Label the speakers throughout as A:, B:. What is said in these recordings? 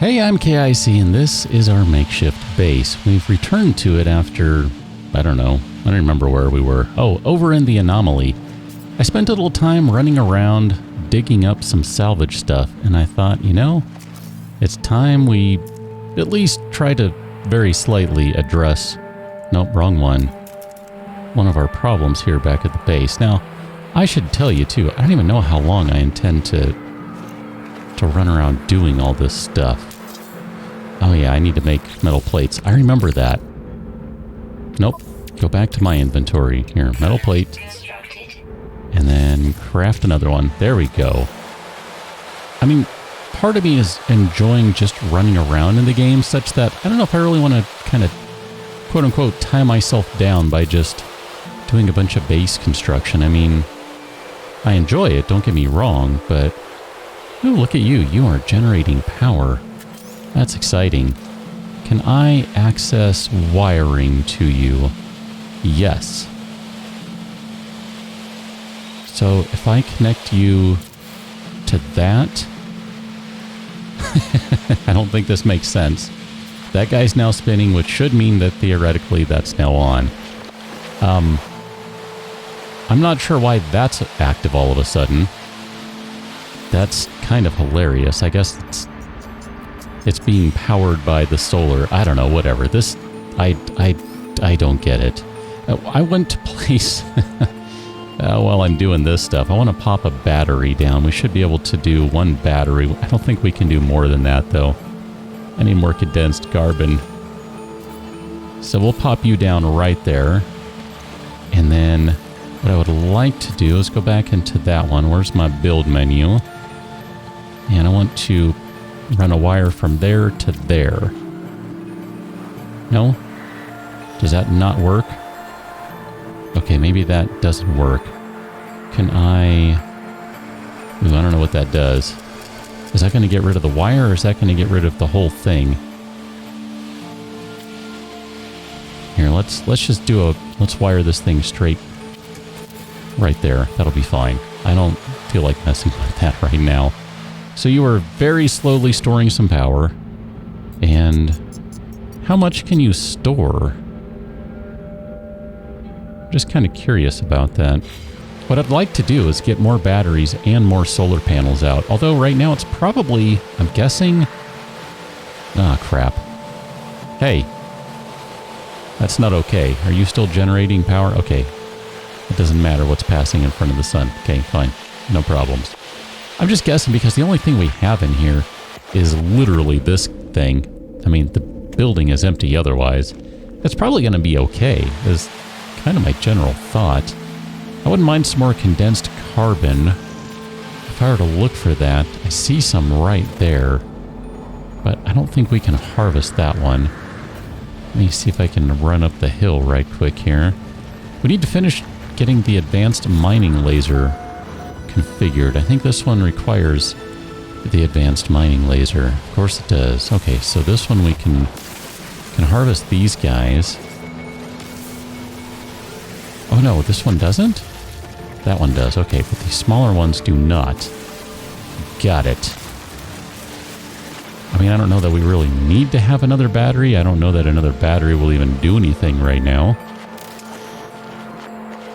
A: Hey, I'm KIC, and this is our makeshift base. We've returned to it after, I don't remember where we were. Oh, over in the Anomaly. I spent a little time running around, digging up some salvage stuff, and I thought, it's time we at least try to very slightly address, nope, wrong one of our problems here back at the base. Now, I should tell you too, I don't even know how long I intend to run around doing all this stuff. Oh yeah, I need to make metal plates. I remember that. Nope. Go back to my inventory. Here, metal plate. And then craft another one. There we go. I mean, part of me is enjoying just running around in the game such that I don't know if I really want to kind of quote-unquote tie myself down by just doing a bunch of base construction. I mean, I enjoy it, don't get me wrong, but oh, look at you. You are generating power. That's exciting. Can I access wiring to you? Yes. So if I connect you to that, I don't think this makes sense. That guy's now spinning, which should mean that theoretically that's now on. I'm not sure why that's active all of a sudden. That's kind of hilarious. I guess it's being powered by the solar. I don't know, whatever. This, I don't get it. I went to place, while I'm doing this stuff, I want to pop a battery down. We should be able to do one battery. I don't think we can do more than that, though. I need more condensed carbon. So we'll pop you down right there. And then what I would like to do is go back into that one. Where's my build menu? And I want to run a wire from there to there. No? Does that not work? Okay, maybe that doesn't work. Can I... Ooh, I don't know what that does. Is that going to get rid of the wire, or is that going to get rid of the whole thing? Here, let's just do a... Let's wire this thing straight right there. That'll be fine. I don't feel like messing with that right now. So you are very slowly storing some power. And how much can you store? Just kind of curious about that. What I'd like to do is get more batteries and more solar panels out. Although right now it's probably, I'm guessing... Ah, crap. Hey. That's not okay. Are you still generating power? Okay. It doesn't matter what's passing in front of the sun. Okay, fine. No problems. I'm just guessing because the only thing we have in here is literally this thing. I mean, the building is empty otherwise. It's probably going to be okay, is kind of my general thought. I wouldn't mind some more condensed carbon. If I were to look for that, I see some right there. But I don't think we can harvest that one. Let me see if I can run up the hill right quick here. We need to finish getting the advanced mining laser configured. I think this one requires the advanced mining laser. Of course it does. Okay, so this one we can harvest these guys. Oh no, this one doesn't? That one does. Okay, but these smaller ones do not. Got it. I mean, I don't know that we really need to have another battery. I don't know that another battery will even do anything right now.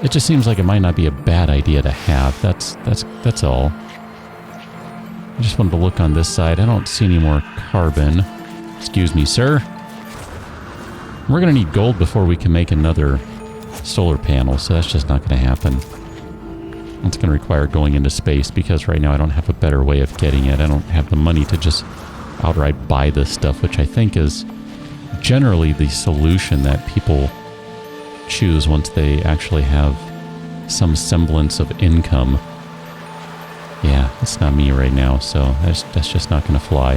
A: It just seems like it might not be a bad idea to have. That's all. I just wanted to look on this side. I don't see any more carbon. Excuse me, sir. We're going to need gold before we can make another solar panel, so that's just not going to happen. It's going to require going into space because right now I don't have a better way of getting it. I don't have the money to just outright buy this stuff, which I think is generally the solution that people choose once they actually have some semblance of income. Yeah, it's not me right now, so that's just not going to fly.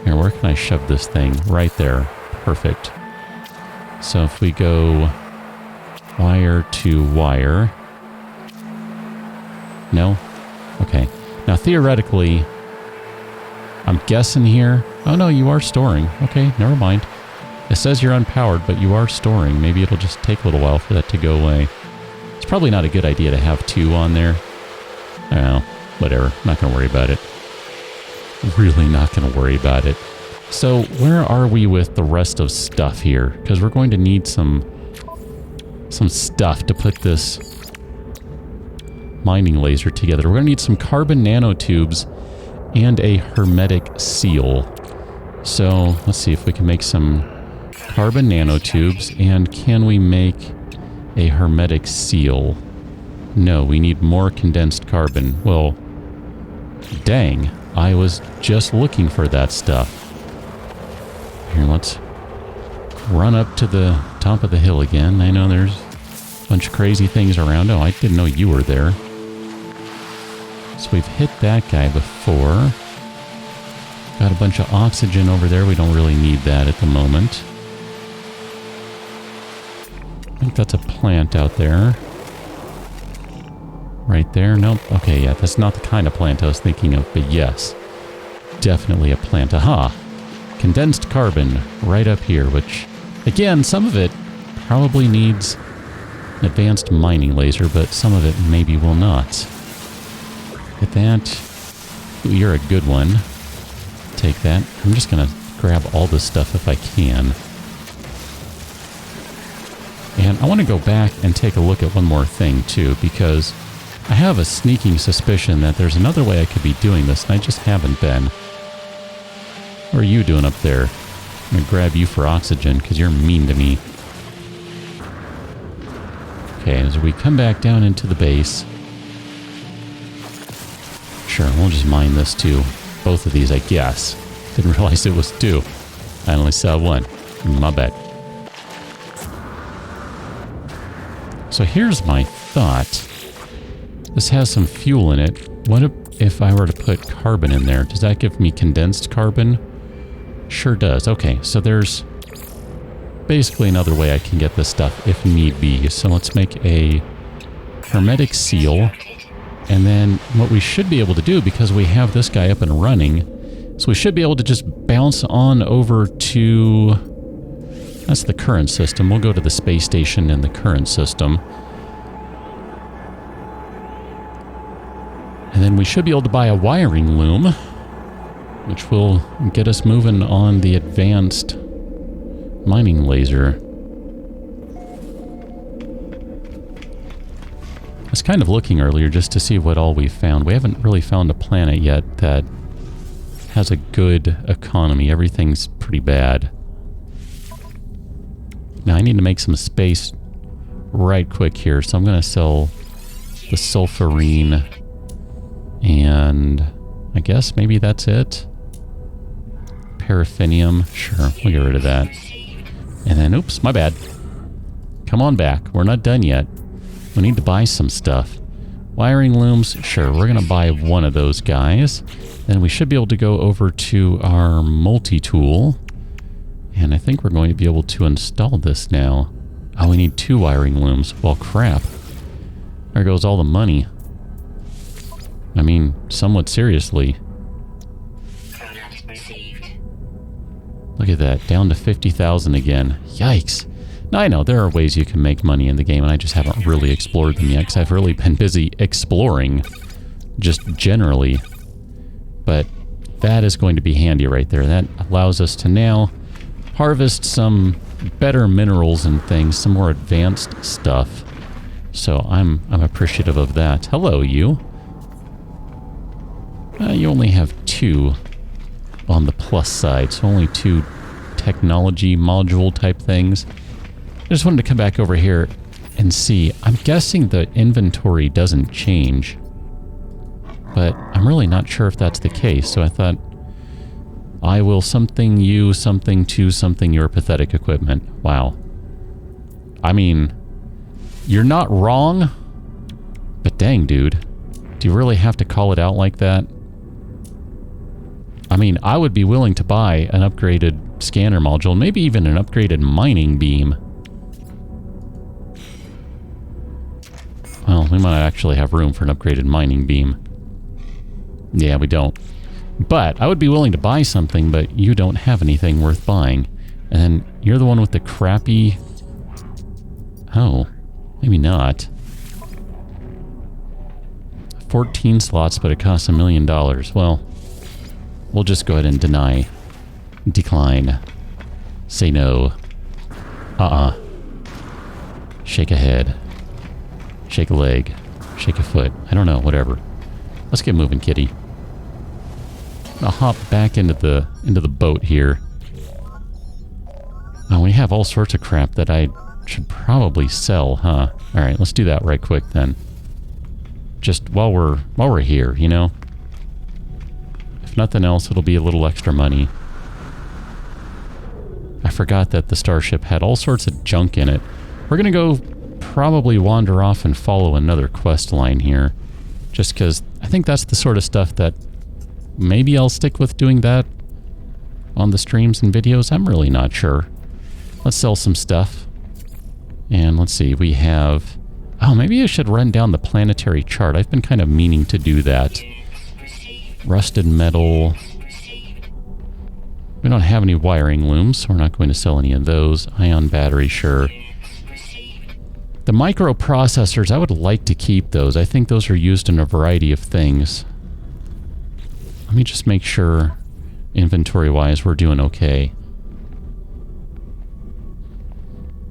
A: Here, where can I shove this thing? Right there. Perfect. So if we go wire to wire... No? Okay. Now, theoretically, I'm guessing here... Oh, no, you are storing. Okay, never mind. It says you're unpowered, but you are storing. Maybe it'll just take a little while for that to go away. It's probably not a good idea to have two on there. I don't know. Whatever. I'm not going to worry about it. Really not going to worry about it. So where are we with the rest of stuff here? Because we're going to need some stuff to put this mining laser together. We're going to need some carbon nanotubes and a hermetic seal. So let's see if we can make some carbon nanotubes, and can we make a hermetic seal? No, we need more condensed carbon. Well, dang, I was just looking for that stuff. Here, let's run up to the top of the hill again. I know there's a bunch of crazy things around. Oh, I didn't know you were there. So we've hit that guy before. Got a bunch of oxygen over there. We don't really need that at the moment. I think that's a plant out there. Right there? Nope. Okay, yeah, that's not the kind of plant I was thinking of, but yes. Definitely a plant. Aha! Condensed carbon right up here, which, again, some of it probably needs an advanced mining laser, but some of it maybe will not. Get that. Ooh, you're a good one. Take that. I'm just going to grab all this stuff if I can. And I want to go back and take a look at one more thing, too, because I have a sneaking suspicion that there's another way I could be doing this, and I just haven't been. What are you doing up there? I'm going to grab you for oxygen, because you're mean to me. Okay, as we come back down into the base... Sure, we'll just mine this too. Both of these, I guess. Didn't realize it was two. I only saw one. My bad. So here's my thought. This has some fuel in it. What if I were to put carbon in there? Does that give me condensed carbon? Sure does. Okay, so there's basically another way I can get this stuff if need be. So let's make a hermetic seal. And then what we should be able to do, because we have this guy up and running, so we should be able to just bounce on over to... That's the current system. We'll go to the space station in the current system. And then we should be able to buy a wiring loom, which will get us moving on the advanced mining laser. I was kind of looking earlier just to see what all we found. We haven't really found a planet yet that has a good economy. Everything's pretty bad. Now I need to make some space right quick here, so I'm going to sell the sulfurine, and I guess maybe that's it. Paraffinium, sure, we'll get rid of that. And then, oops, my bad. Come on back, we're not done yet. We need to buy some stuff. Wiring looms, sure, we're going to buy one of those guys. Then we should be able to go over to our multi-tool. And I think we're going to be able to install this now. Oh, we need 2 wiring looms. Well, crap. There goes all the money. I mean, somewhat seriously. Look at that, down to 50,000 again. Yikes. Now, I know there are ways you can make money in the game, and I just haven't really explored them yet, because I've really been busy exploring, just generally. But that is going to be handy right there. That allows us to now harvest some better minerals and things, some more advanced stuff. So I'm appreciative of that. Hello, you. You only have 2 on the plus side, so only 2 technology module type things. I just wanted to come back over here and see. I'm guessing the inventory doesn't change, but I'm really not sure if that's the case. So I thought, I will something you, something to something your pathetic equipment. Wow. I mean, you're not wrong, but dang, dude. Do you really have to call it out like that? I mean, I would be willing to buy an upgraded scanner module, maybe even an upgraded mining beam. Well, we might actually have room for an upgraded mining beam. Yeah, we don't. But I would be willing to buy something, but you don't have anything worth buying. And you're the one with the crappy... Oh, maybe not. 14 slots, but it costs $1 million. Well, We'll just go ahead and deny. Decline. Say no. Shake a head. Shake a leg. Shake a foot. I don't know, whatever. Let's get moving, kitty. I'll hop back into the boat here. Oh, we have all sorts of crap that I should probably sell, huh? Alright, let's do that right quick then. Just while we're here, you know? If nothing else, it'll be a little extra money. I forgot that the starship had all sorts of junk in it. We're gonna go probably wander off and follow another quest line here. Just because I think that's the sort of stuff that maybe I'll stick with doing that on the streams and videos. I'm really not sure. Let's sell some stuff. And let's see, we have... Oh, maybe I should run down the planetary chart. I've been kind of meaning to do that. Rusted metal. We don't have any wiring looms, so we're not going to sell any of those. Ion battery, sure. The microprocessors, I would like to keep those. I think those are used in a variety of things. Let me just make sure, inventory-wise, we're doing okay.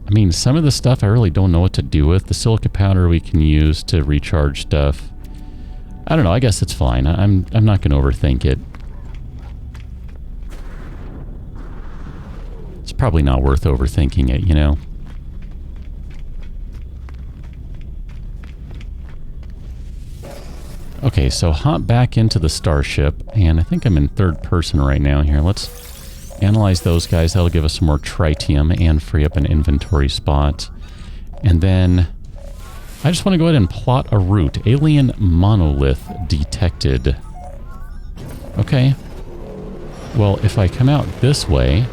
A: I mean, some of the stuff I really don't know what to do with. The silica powder we can use to recharge stuff. I don't know, I guess it's fine. I'm not going to overthink it. It's probably not worth overthinking it, you know? Okay, so hop back into the starship, and I think I'm in third person right now here. Let's analyze those guys. That'll give us some more tritium and free up an inventory spot. And then I just want to go ahead and plot a route. Alien monolith detected. Okay. Well, if I come out this way,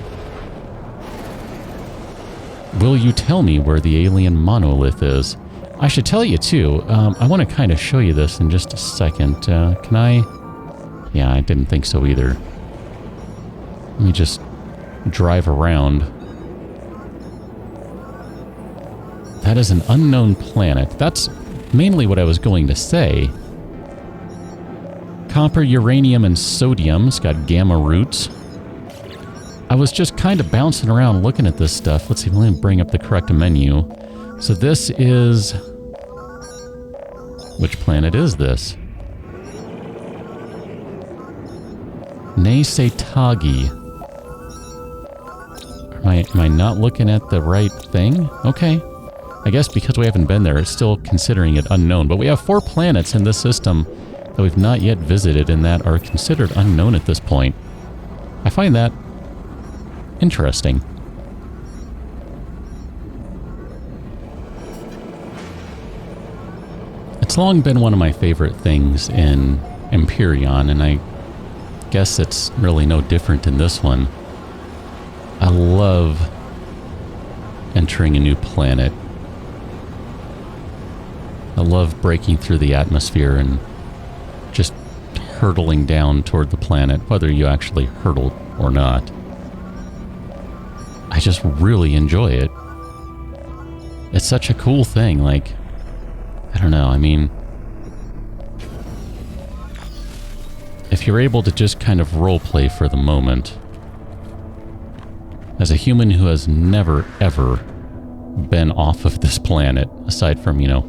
A: will you tell me where the alien monolith is? I should tell you, too. I want to kind of show you this in just a second. Can I? Yeah, I didn't think so either. Let me just drive around. That is an unknown planet. That's mainly what I was going to say. Copper, uranium, and sodium. It's got gamma roots. I was just kind of bouncing around looking at this stuff. Let's see, let me bring up the correct menu. So this is... Which planet is this? Nesetagi. Am I not looking at the right thing? Okay. I guess because we haven't been there, it's still considering it unknown. But we have 4 planets in this system that we've not yet visited and that are considered unknown at this point. I find that interesting. It's long been one of my favorite things in Empyrean, and I guess it's really no different in this one. I love entering a new planet. I love breaking through the atmosphere and just hurtling down toward the planet, whether you actually hurtle or not. I just really enjoy it. It's such a cool thing, like, I don't know, I mean, if you're able to just kind of roleplay for the moment, as a human who has never, ever been off of this planet, aside from, you know,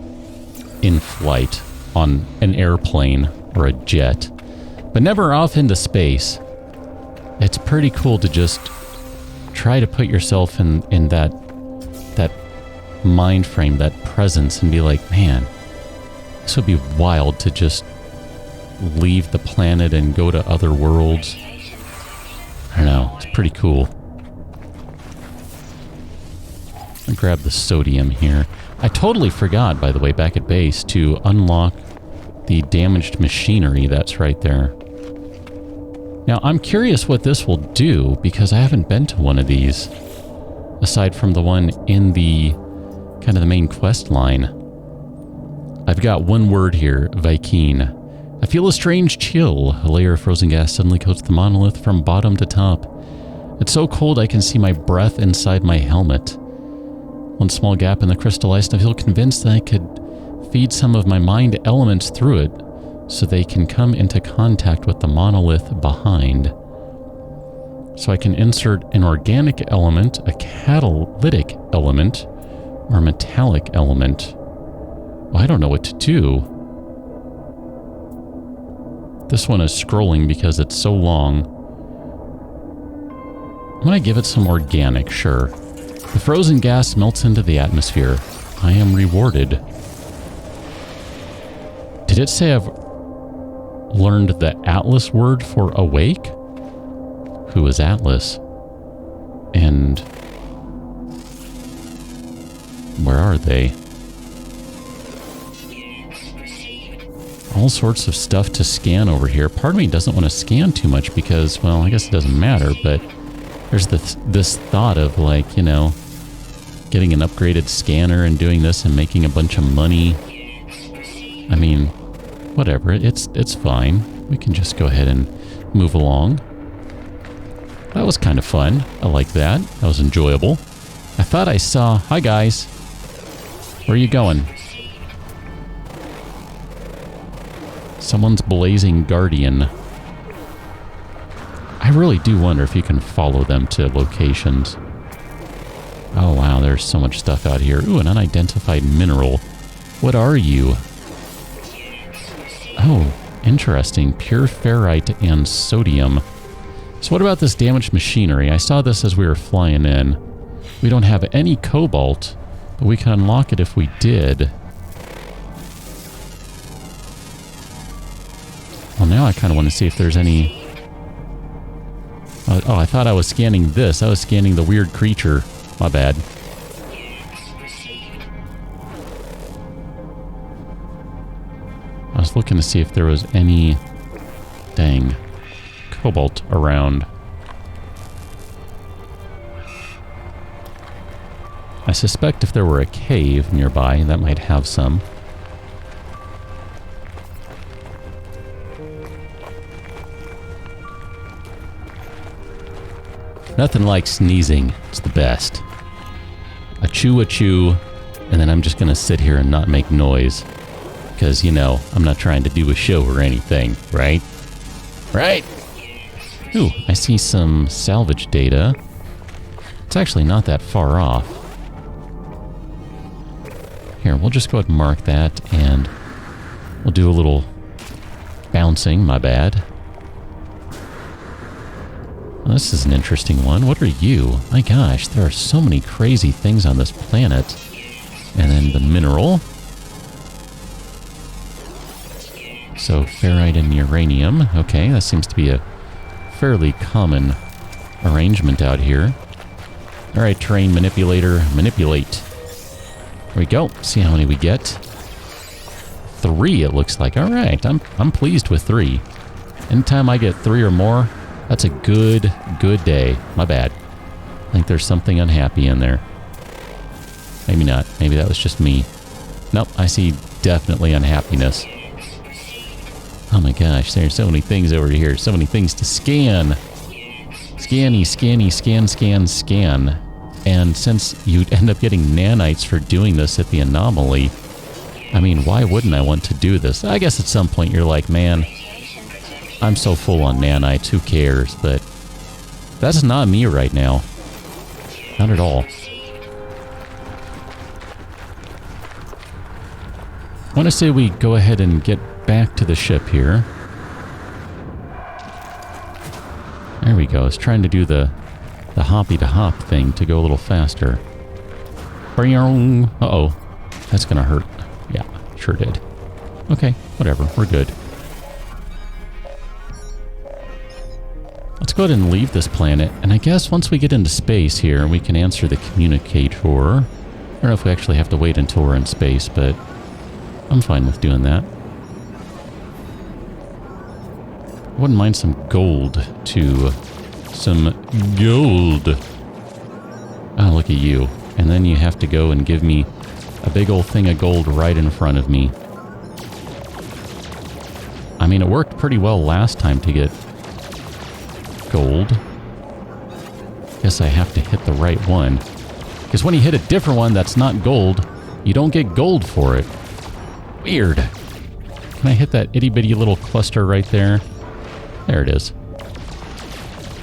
A: in flight on an airplane or a jet, but never off into space, it's pretty cool to just try to put yourself in that mind frame, that presence, and be like, man, this would be wild to just leave the planet and go to other worlds. I don't know, it's pretty cool. I'll grab the sodium here. I totally forgot, by the way, back at base, to unlock the damaged machinery that's right there. Now, I'm curious what this will do, because I haven't been to one of these, aside from the one in the kind of the main quest line. I've got one word here, Vy'keen. I feel a strange chill. A layer of frozen gas suddenly coats the monolith from bottom to top. It's so cold I can see my breath inside my helmet. One small gap in the crystal ice, and I feel convinced that I could feed some of my mind elements through it. so they can come into contact with the monolith behind. So I can insert an organic element, a catalytic element, or a metallic element. Well, I don't know what to do. This one is scrolling because it's so long. I'm going to give it some organic, sure. The frozen gas melts into the atmosphere. I am rewarded. Did it say I've learned the Atlas word for awake? Who is Atlas? And where are they? All sorts of stuff to scan over here. Part of me doesn't want to scan too much because, well, I guess it doesn't matter, but there's this thought of, like, you know, getting an upgraded scanner and doing this and making a bunch of money. I mean, whatever, it's fine. We can just go ahead and move along. That was kind of fun. I like that. That was enjoyable. I thought I saw... Hi, guys. Where are you going? Someone's blazing guardian. I really do wonder if you can follow them to locations. Oh, wow, there's so much stuff out here. Ooh, an unidentified mineral. What are you? Oh, interesting. Pure ferrite and sodium. So what about this damaged machinery? I saw this as we were flying in. We don't have any cobalt, but we can unlock it if we did. Well, now I kind of want to see if there's any... oh, I thought I was scanning this. I was scanning the weird creature. My bad. I was looking to see if there was any... Dang. Cobalt around. I suspect if there were a cave nearby, that might have some. Nothing like sneezing. It's the best. Achoo, and then I'm just gonna sit here and not make noise. Because, you know, I'm not trying to do a show or anything, right? Right? Ooh, I see some salvage data. It's actually not that far off. Here, we'll just go ahead and mark that, and we'll do a little bouncing, my bad. Well, this is an interesting one. What are you? My gosh, there are so many crazy things on this planet. And then the mineral. So, ferrite and uranium. Okay, that seems to be a fairly common arrangement out here. Alright, terrain manipulator, manipulate. There we go. See how many we get. 3, it looks like. Alright, I'm pleased with 3. Anytime I get 3 or more, that's a good day. My bad. I think there's something unhappy in there. Maybe not. Maybe that was just me. Nope, I see definitely unhappiness. Oh my gosh, there's so many things over here. So many things to scan. Scanny, scanny, scan. And since you'd end up getting nanites for doing this at the anomaly, I mean, why wouldn't I want to do this? I guess at some point you're like, man, I'm so full on nanites, who cares? But that's not me right now. Not at all. I want to say we go ahead and get back to the ship here. There we go. I was trying to do the hoppy to hop thing to go a little faster. Uh-oh. That's gonna hurt. Yeah, sure did. Okay, whatever. We're good. Let's go ahead and leave this planet. And I guess once we get into space here, we can answer the communicator. I don't know if we actually have to wait until we're in space, but I'm fine with doing that. I wouldn't mind some gold, too. Some gold. Oh, look at you. And then you have to go and give me a big old thing of gold right in front of me. I mean, it worked pretty well last time to get gold. Guess I have to hit the right one. Because when you hit a different one that's not gold, you don't get gold for it. Weird. Can I hit that itty-bitty little cluster right there? There it is.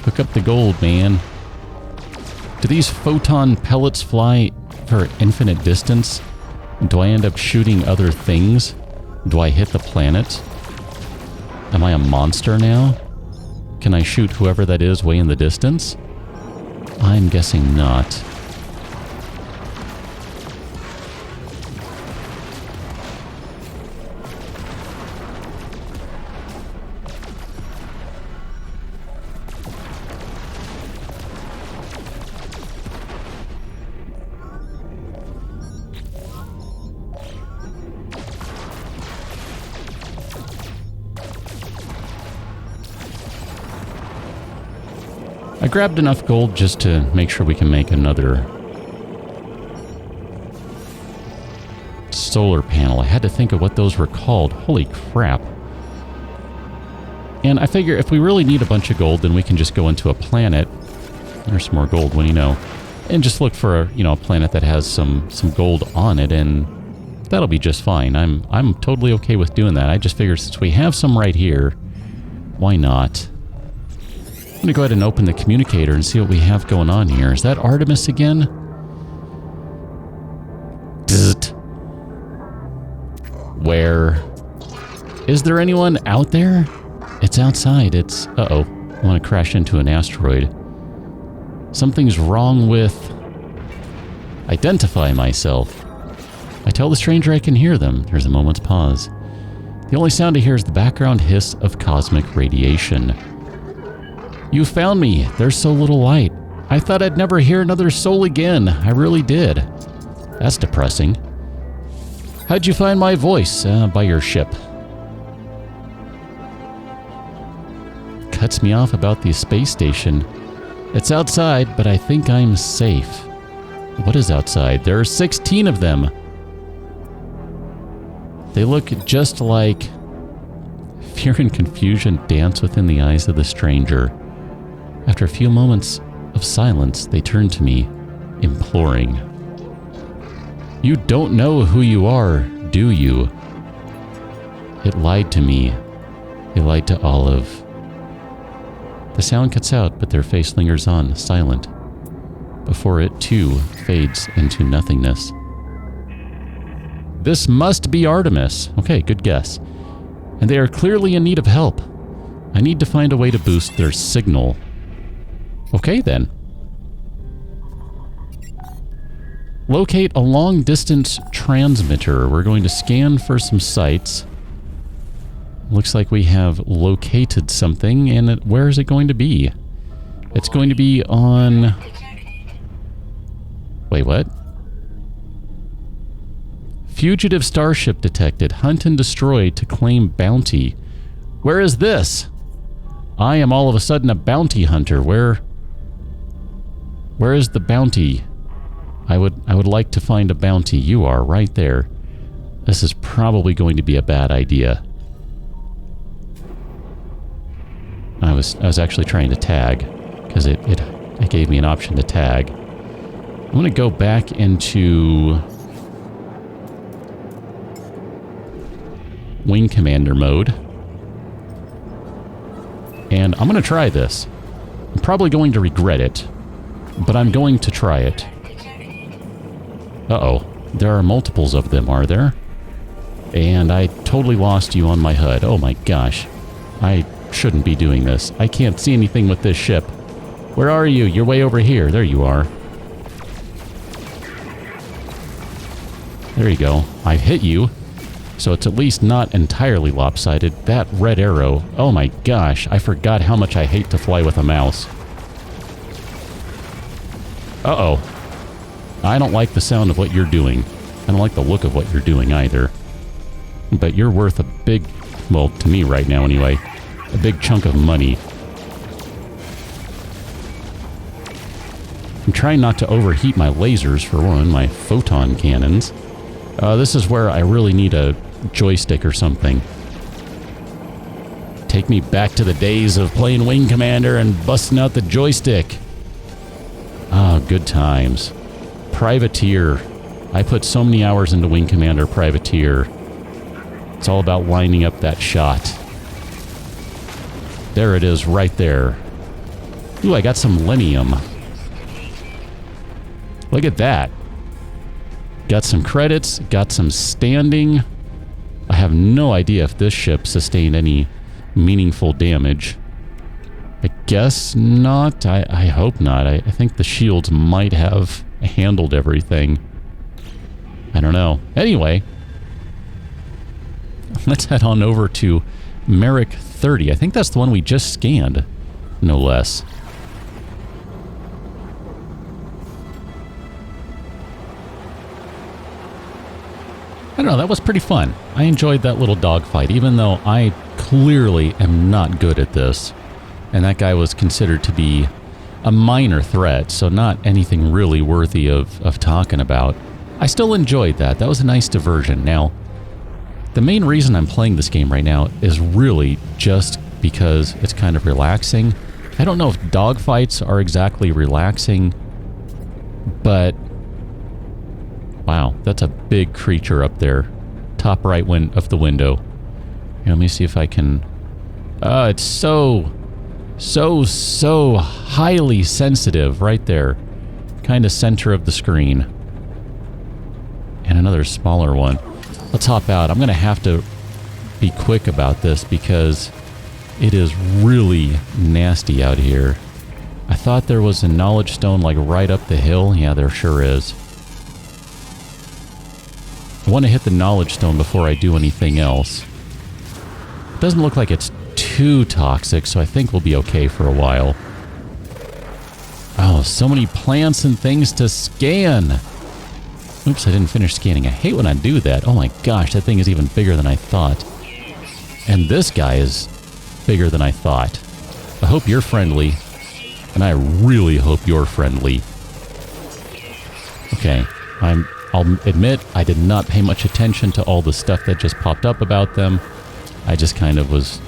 A: Hook up the gold, man. Do these photon pellets fly for infinite distance? Do I end up shooting other things? Do I hit the planet? Am I a monster now? Can I shoot whoever that is way in the distance? I'm guessing not. I grabbed enough gold just to make sure we can make another solar panel. I had to think of what those were called. Holy crap. And I figure if we really need a bunch of gold, then we can just go into a planet. There's some more gold, what do you know? And just look for a planet that has some gold on it, and that'll be just fine. I'm totally okay with doing that. I just figured since we have some right here, why not? I'm going to go ahead and open the communicator and see what we have going on here. Is that Artemis again? Bzzzt. Where? Is there anyone out there? It's outside. It's... Uh-oh. I want to crash into an asteroid. Something's wrong with... Identify myself. I tell the stranger I can hear them. There's a moment's pause. The only sound I hear is the background hiss of cosmic radiation. You found me. There's so little light. I thought I'd never hear another soul again. I really did. That's depressing. How'd you find my voice? By your ship. Cuts me off about the space station. It's outside, but I think I'm safe. What is outside? There are 16 of them. They look just like... Fear and confusion dance within the eyes of the stranger. After a few moments of silence, they turn to me, imploring. You don't know who you are, do you? It lied to me. It lied to Olive. The sound cuts out, but their face lingers on, silent, before it, too, fades into nothingness. This must be Artemis. Okay, good guess. And they are clearly in need of help. I need to find a way to boost their signal. Okay, then. Locate a long-distance transmitter. We're going to scan for some sites. Looks like we have located something, and where is it going to be? It's going to be on... Wait, what? Fugitive starship detected. Hunt and destroy to claim bounty. Where is this? I am all of a sudden a bounty hunter. Where is the bounty? I would like to find a bounty. You are right there. This is probably going to be a bad idea. I was actually trying to tag because it gave me an option to tag. I'm going to go back into Wing Commander mode. And I'm going to try this. I'm probably going to regret it, but I'm going to try it. Uh-oh. There are multiples of them, are there? And I totally lost you on my HUD. Oh my gosh. I shouldn't be doing this. I can't see anything with this ship. Where are you? You're way over here. There you are. There you go. I hit you. So it's at least not entirely lopsided. That red arrow. Oh my gosh. I forgot how much I hate to fly with a mouse. Uh-oh. I don't like the sound of what you're doing. I don't like the look of what you're doing either. But you're worth a big, well, to me right now anyway, a big chunk of money. I'm trying not to overheat my lasers, for one, my photon cannons. This is where I really need a joystick or something. Take me back to the days of playing Wing Commander and busting out the joystick. Ah, good times. Privateer. I put so many hours into Wing Commander Privateer. It's all about lining up that shot. There it is, right there. Ooh, I got some Linium. Look at that. Got some credits, got some standing. I have no idea if this ship sustained any meaningful damage. I guess not. I hope not. I think the shields might have handled everything. I don't know. Anyway, let's head on over to Merrick 30. I think that's the one we just scanned, no less. I don't know, that was pretty fun. I enjoyed that little dogfight, even though I clearly am not good at this. And that guy was considered to be a minor threat, so not anything really worthy of talking about. I still enjoyed that. That was a nice diversion. Now, the main reason I'm playing this game right now is really just because it's kind of relaxing. I don't know if dogfights are exactly relaxing, but wow, that's a big creature up there. Top right of the window. Here, let me see if I can... it's so highly sensitive right there. Kind of center of the screen. And another smaller one. Let's hop out. I'm going to have to be quick about this because it is really nasty out here. I thought there was a knowledge stone like right up the hill. Yeah, there sure is. I want to hit the knowledge stone before I do anything else. It doesn't look like it's too toxic, so I think we'll be okay for a while. Oh, so many plants and things to scan. Oops, I didn't finish scanning. I hate when I do that. Oh my gosh, that thing is even bigger than I thought. And this guy is bigger than I thought. I hope you're friendly. And I really hope you're friendly. Okay, I'll admit I did not pay much attention to all the stuff that just popped up about them. I just kind of was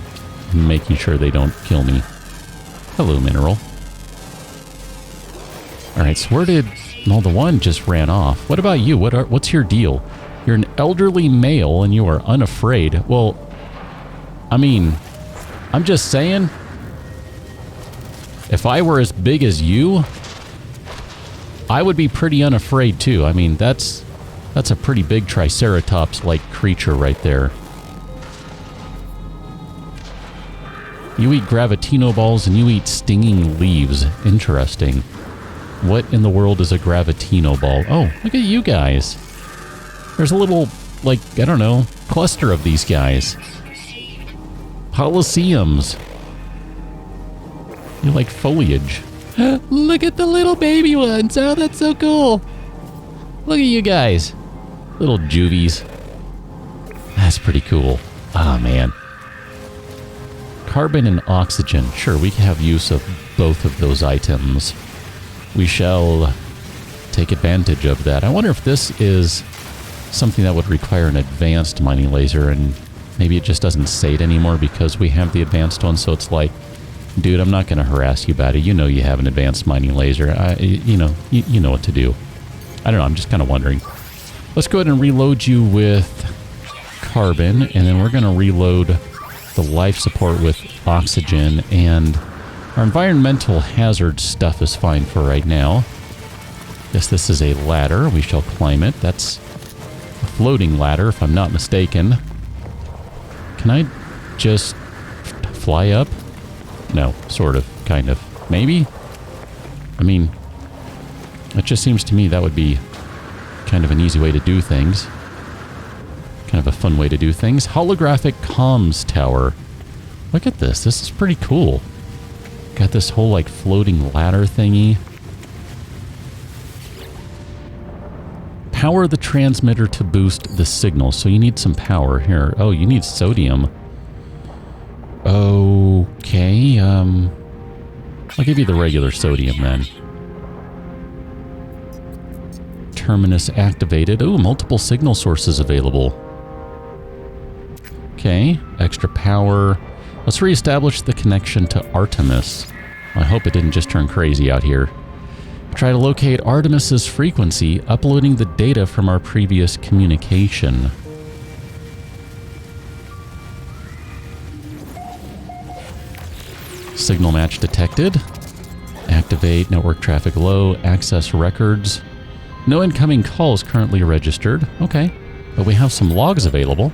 A: making sure they don't kill me. Hello, mineral. Alright, so where did... Well, the one just ran off. What about you? What's your deal? You're an elderly male and you are unafraid. Well, I mean, I'm just saying, if I were as big as you, I would be pretty unafraid too. I mean, that's a pretty big Triceratops-like creature right there. You eat Gravitino balls and you eat stinging leaves. Interesting. What in the world is a Gravitino ball? Oh, look at you guys. There's a little, like, I don't know, cluster of these guys. Polyseums. You like foliage. Look at the little baby ones. Oh, that's so cool. Look at you guys. Little juvies. That's pretty cool. Ah, man. Carbon and oxygen. Sure, we can have use of both of those items. We shall take advantage of that. I wonder if this is something that would require an advanced mining laser, and maybe it just doesn't say it anymore because we have the advanced one, so it's like, dude, I'm not going to harass you about it. You know you have an advanced mining laser. You know what to do. I don't know, I'm just kind of wondering. Let's go ahead and reload you with carbon, and then we're going to reload the life support with oxygen, and our environmental hazard stuff is fine for right now. Guess this is a ladder. We shall climb it. That's a floating ladder, if I'm not mistaken. Can I just fly up? No, sort of, kind of. Maybe? I mean, it just seems to me that would be kind of an easy way to do things. Kind of a fun way to do things. Holographic comms tower. Look at this. This is pretty cool. Got this whole, like, floating ladder thingy. Power the transmitter to boost the signal. So you need some power here. Oh, you need sodium. Okay, I'll give you the regular sodium then. Terminus activated. Oh, multiple signal sources available. Okay, extra power. Let's reestablish the connection to Artemis. I hope it didn't just turn crazy out here. Try to locate Artemis's frequency, uploading the data from our previous communication. Signal match detected. Activate network traffic low. Access records. No incoming calls currently registered. Okay. But we have some logs available.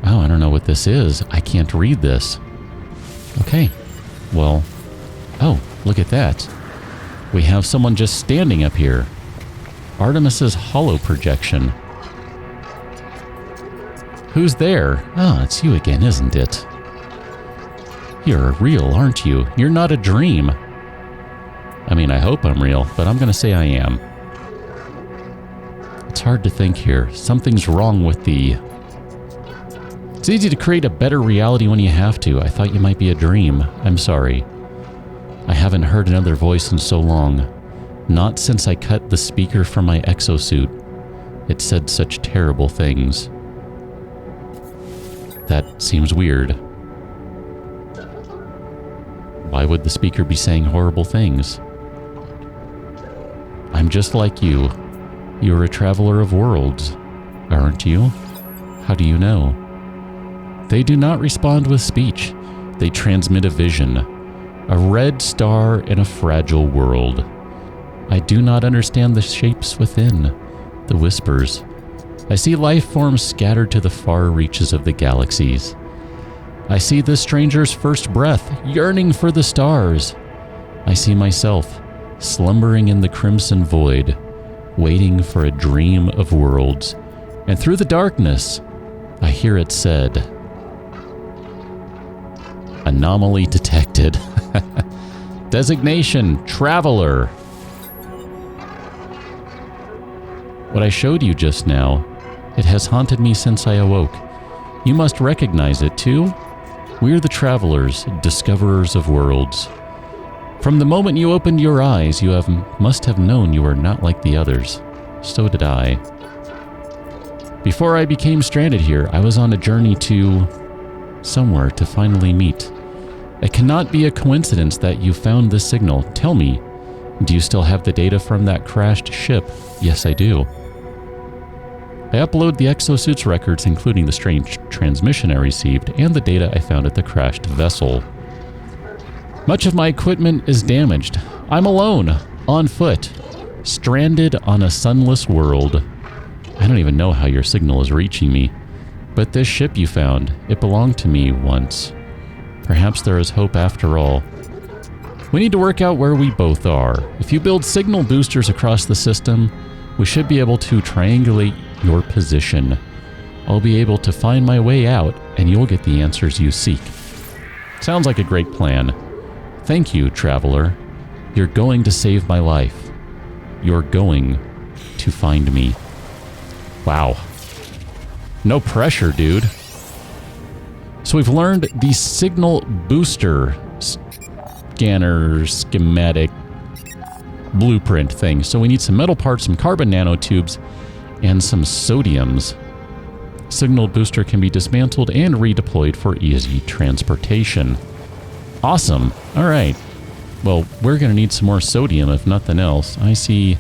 A: Oh, I don't know what this is. I can't read this. Okay. Well. Oh, look at that. We have someone just standing up here. Artemis's holo projection. Who's there? Oh, it's you again, isn't it? You're real, aren't you? You're not a dream. I mean, I hope I'm real, but I'm going to say I am. It's hard to think here. Something's wrong with the... It's easy to create a better reality when you have to. I thought you might be a dream. I'm sorry. I haven't heard another voice in so long. Not since I cut the speaker from my exosuit. It said such terrible things. That seems weird. Why would the speaker be saying horrible things? I'm just like you. You're a traveler of worlds, aren't you? How do you know? They do not respond with speech. They transmit a vision. A red star in a fragile world. I do not understand the shapes within, the whispers. I see life forms scattered to the far reaches of the galaxies. I see the stranger's first breath, yearning for the stars. I see myself, slumbering in the crimson void, waiting for a dream of worlds. And through the darkness, I hear it said, anomaly detected. Designation, traveler. What I showed you just now, it has haunted me since I awoke. You must recognize it too. We're the travelers, discoverers of worlds. From the moment you opened your eyes, you must have known you were not like the others. So did I. Before I became stranded here, I was on a journey to somewhere to finally meet. It cannot be a coincidence that you found this signal. Tell me, do you still have the data from that crashed ship? Yes, I do. I upload the exosuit's records, including the strange transmission I received and the data I found at the crashed vessel. Much of my equipment is damaged. I'm alone, on foot, stranded on a sunless world. I don't even know how your signal is reaching me. But this ship you found, it belonged to me once. Perhaps there is hope after all. We need to work out where we both are. If you build signal boosters across the system, we should be able to triangulate your position. I'll be able to find my way out, and you'll get the answers you seek. Sounds like a great plan. Thank you, traveler. You're going to save my life. You're going to find me. Wow. No pressure, dude. So we've learned the signal booster scanner schematic blueprint thing. So we need some metal parts, some carbon nanotubes, and some sodiums. Signal booster can be dismantled and redeployed for easy transportation. Awesome. All right. Well, we're going to need some more sodium, if nothing else. I see...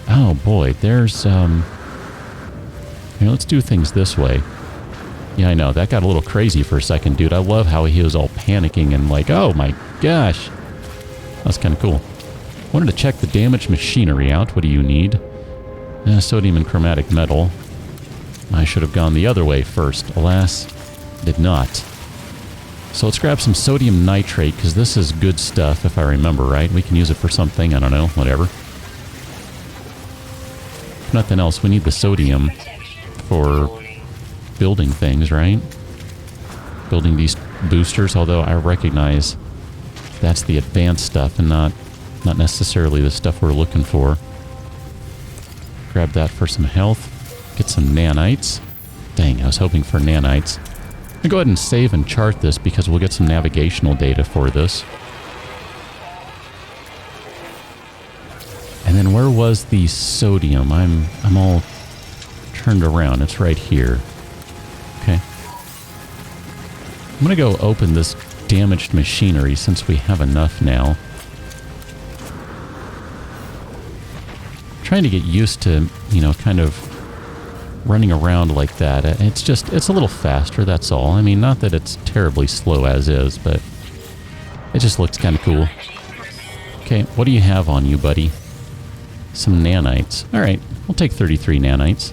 A: Oh, boy. There's, Here, let's do things this way. Yeah, I know. That got a little crazy for a second, dude. I love how he was all panicking and like, oh my gosh. That's kind of cool. Wanted to check the damaged machinery out. What do you need? Sodium and chromatic metal. I should have gone the other way first. Alas, did not. So let's grab some sodium nitrate, because this is good stuff, if I remember right. We can use it for something. I don't know. Whatever. If nothing else, we need the sodium for building things, right? Building these boosters, although I recognize that's the advanced stuff and not necessarily the stuff we're looking for. Grab that for some health. Get some nanites. Dang, I was hoping for nanites. I'll go ahead and save and chart this because we'll get some navigational data for this. And then where was the sodium? I'm all turned around. It's right here. Okay. I'm going to go open this damaged machinery since we have enough now. Trying to get used to, you know, kind of running around like that. It's a little faster, that's all. I mean, not that it's terribly slow as is, but it just looks kind of cool. Okay, what do you have on you, buddy? Some nanites. All right, we'll take 33 nanites.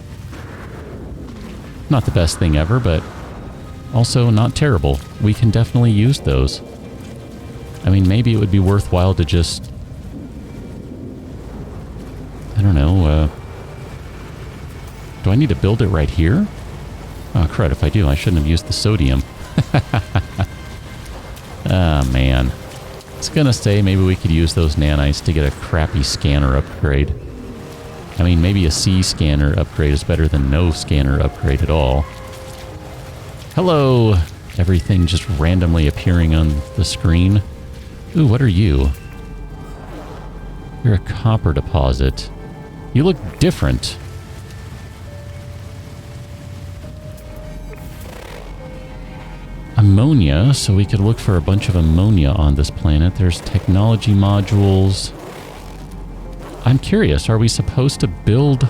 A: Not the best thing ever, but also not terrible. We can definitely use those. I mean, maybe it would be worthwhile to just... I don't know, do I need to build it right here? Oh, crud, if I do, I shouldn't have used the sodium. Ah, man. I was gonna say maybe we could use those nanites to get a crappy scanner upgrade. I mean, maybe a C scanner upgrade is better than no scanner upgrade at all. Hello! Everything just randomly appearing on the screen. Ooh, what are you? You're a copper deposit. You look different. Ammonia, so we could look for a bunch of ammonia on this planet. There's technology modules. I'm curious, are we supposed to build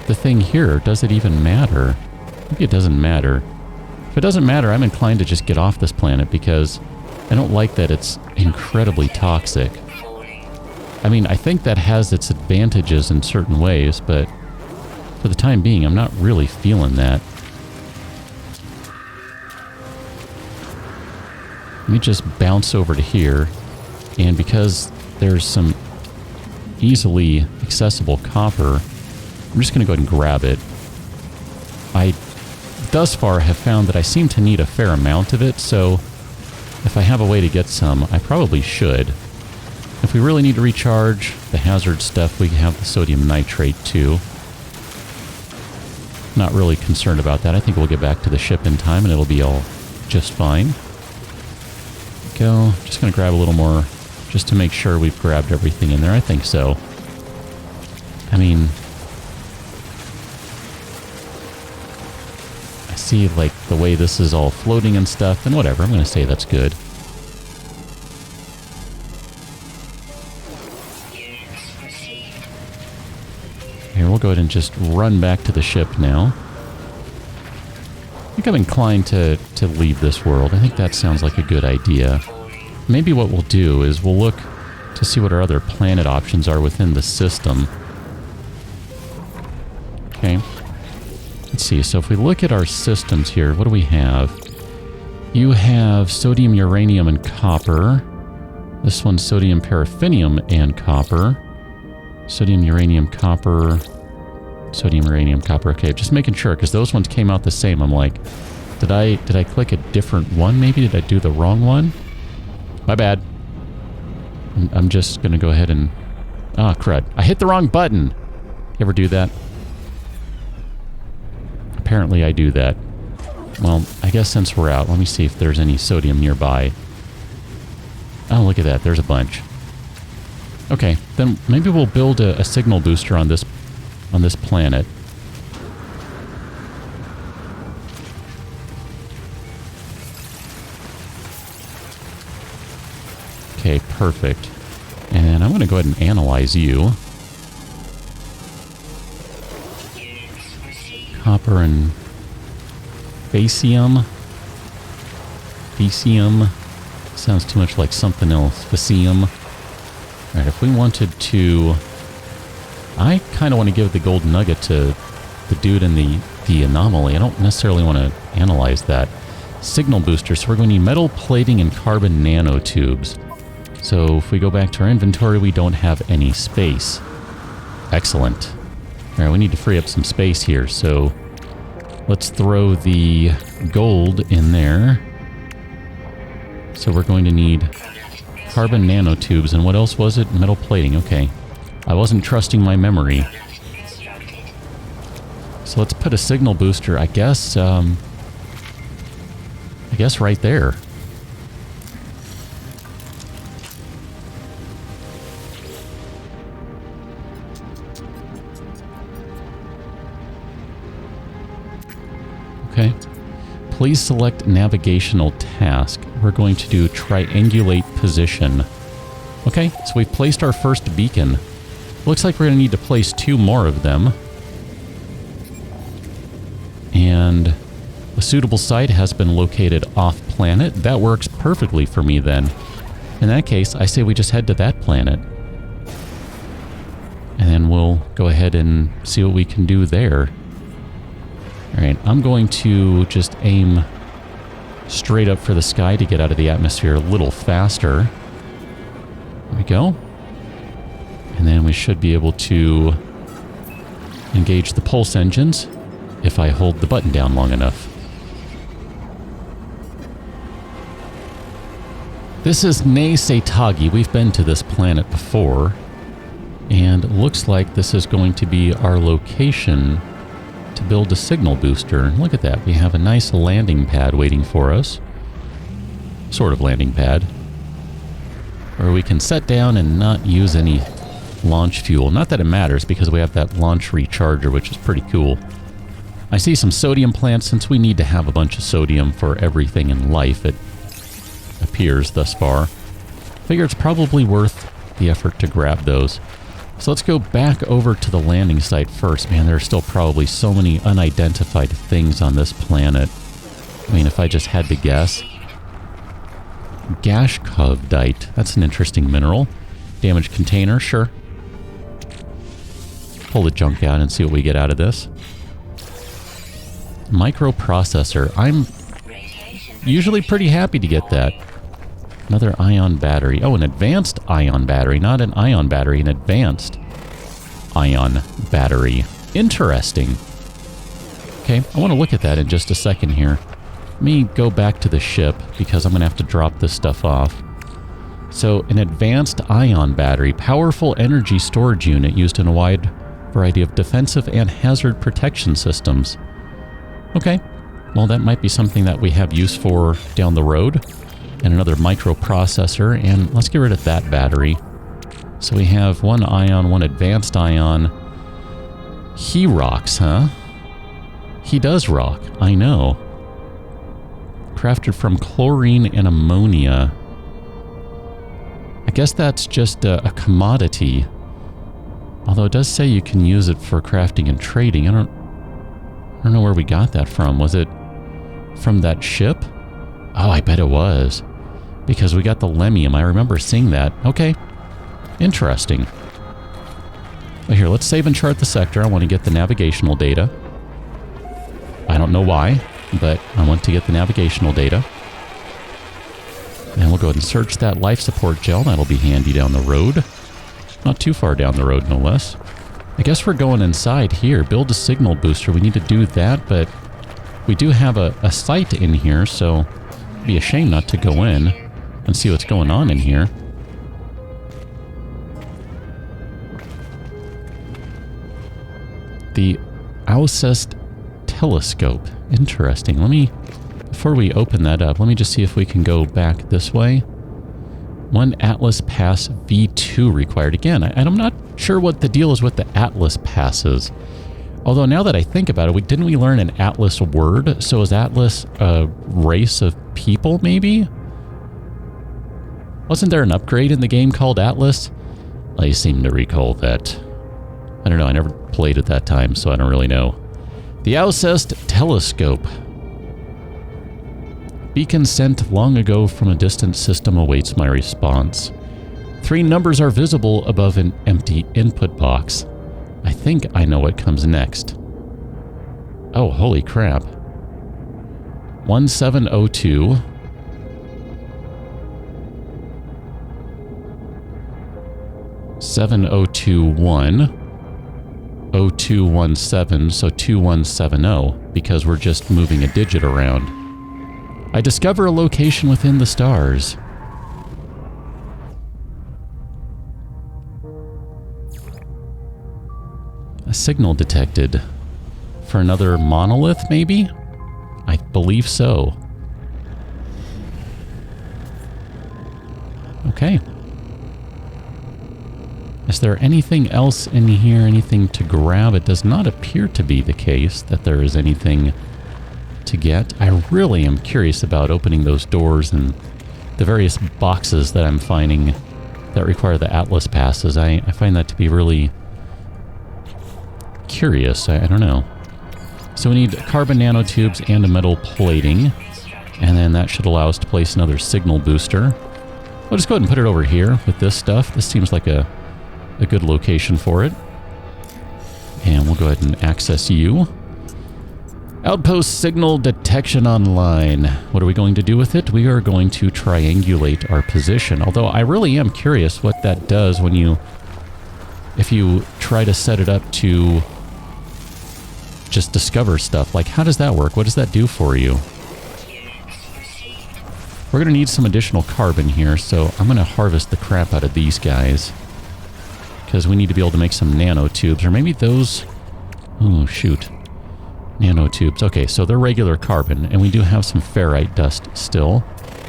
A: the thing here? Does it even matter? Maybe it doesn't matter. If it doesn't matter, I'm inclined to just get off this planet because I don't like that it's incredibly toxic. I mean, I think that has its advantages in certain ways, but for the time being, I'm not really feeling that. Let me just bounce over to here, and because there's some easily accessible copper, I'm just going to go ahead and grab it. I, thus far, have found that I seem to need a fair amount of it, so if I have a way to get some, I probably should. If we really need to recharge the hazard stuff, we have the sodium nitrate too. Not really concerned about that. I think we'll get back to the ship in time and it'll be all just fine. Go. Just going to grab a little more just to make sure we've grabbed everything in there. I think so. I mean, I see like the way this is all floating and stuff, and whatever. I'm going to say that's good. Here, we'll go ahead and just run back to the ship now. I think I'm inclined to leave this world. I think that sounds like a good idea. Maybe what we'll do is we'll look to see what our other planet options are within the system. Okay. Let's see. So if we look at our systems here, what do we have? You have sodium, uranium, and copper. This one's sodium, paraffinium, and copper. Sodium, uranium, copper. Sodium, uranium, copper. Okay, just making sure, because those ones came out the same. I'm like, did I click a different one? Maybe did I do the wrong one? My bad. I'm just going to go ahead and... Ah, crud. I hit the wrong button. You ever do that? Apparently I do that. Well, I guess since we're out, let me see if there's any sodium nearby. Oh, look at that. There's a bunch. Okay, then maybe we'll build a signal booster on this planet. Okay, perfect. And I'm going to go ahead and analyze you. Copper and Facium. Facium. Sounds too much like something else. Facium. Alright, if we wanted to... I kind of want to give the gold nugget to the dude in the anomaly. I don't necessarily want to analyze that. Signal booster. So we're going to need metal plating and carbon nanotubes. So if we go back to our inventory, we don't have any space. Excellent. Alright, we need to free up some space here. So let's throw the gold in there. So we're going to need carbon nanotubes. And what else was it? Metal plating. Okay. I wasn't trusting my memory. So let's put a signal booster, I guess right there. Okay. Please select navigational task. We're going to do triangulate position. Okay, so we've placed our first beacon. Looks like we're going to need to place 2 more of them. And a suitable site has been located off-planet. That works perfectly for me then. In that case, I say we just head to that planet. And then we'll go ahead and see what we can do there. Alright, I'm going to just aim straight up for the sky to get out of the atmosphere a little faster. There we go. And then we should be able to engage the pulse engines if I hold the button down long enough. This is Ne Setagi. We've been to this planet before. And it looks like this is going to be our location to build a signal booster. And look at that. We have a nice landing pad waiting for us. Sort of landing pad. Where we can set down and not use any launch fuel. Not that it matters because we have that launch recharger, which is pretty cool. I see some sodium plants since we need to have a bunch of sodium for everything in life, it appears thus far. Figure it's probably worth the effort to grab those. So let's go back over to the landing site first. Man, there are still probably so many unidentified things on this planet. I mean, if I just had to guess. Gashkovdite. That's an interesting mineral. Damaged container, sure. Pull the junk out and see what we get out of this. Microprocessor. I'm usually pretty happy to get that. Another ion battery. Oh, an advanced ion battery. Not an ion battery, an advanced ion battery. Interesting. Okay, I want to look at that in just a second here. Let me go back to the ship because I'm going to have to drop this stuff off. So, an advanced ion battery. Powerful energy storage unit used in a wide variety of defensive and hazard protection systems. Okay, well that might be something that we have use for down the road. And another microprocessor, and let's get rid of that battery. So we have one ion, one advanced ion. He rocks, huh? He does rock, I know. Crafted from chlorine and ammonia. I guess that's just a commodity. Although it does say you can use it for crafting and trading. I don't know where we got that from. Was it from that ship? Oh, I bet it was. Because we got the Lemium. I remember seeing that. Okay. Interesting. Well, here, let's save and chart the sector. I want to get the navigational data. I don't know why, but I want to get the navigational data. And we'll go ahead and search that life support gel. That'll be handy down the road. Not too far down the road, no less. I guess we're going inside here. Build a signal booster. We need to do that, but we do have a site in here, so it'd be a shame not to go in and see what's going on in here. The Alcest telescope. Interesting. Before we open that up, let me just see if we can go back this way. One Atlas Pass V2 required. Again, I'm not sure what the deal is with the Atlas passes. Although now that I think about it, didn't we learn an Atlas word? So is Atlas a race of people, maybe? Wasn't there an upgrade in the game called Atlas? I seem to recall that. I don't know, I never played at that time, so I don't really know. The Alcest telescope. Beacon sent long ago from a distant system awaits my response. 3 numbers are visible above an empty input box. I think I know what comes next. Oh, holy crap. 1702. 7021. 0217, so 2170, because we're just moving a digit around. I discover a location within the stars. A signal detected. For another monolith, maybe? I believe so. Okay. Is there anything else in here, anything to grab? It does not appear to be the case that there is anything to get. I really am curious about opening those doors and the various boxes that I'm finding that require the Atlas passes. I find that to be really curious. I don't know. So we need carbon nanotubes and a metal plating. And then that should allow us to place another signal booster. I'll just go ahead and put it over here with this stuff. This seems like a good location for it. And we'll go ahead and access you. Outpost signal detection online. What are we going to do with it? We are going to triangulate our position. Although I really am curious what that does when if you try to set it up to just discover stuff. Like, how does that work? What does that do for you? We're going to need some additional carbon here, so I'm going to harvest the crap out of these guys. Because we need to be able to make some nanotubes, or maybe those... Oh, shoot. Nanotubes. Okay, so they're regular carbon, and we do have some ferrite dust still.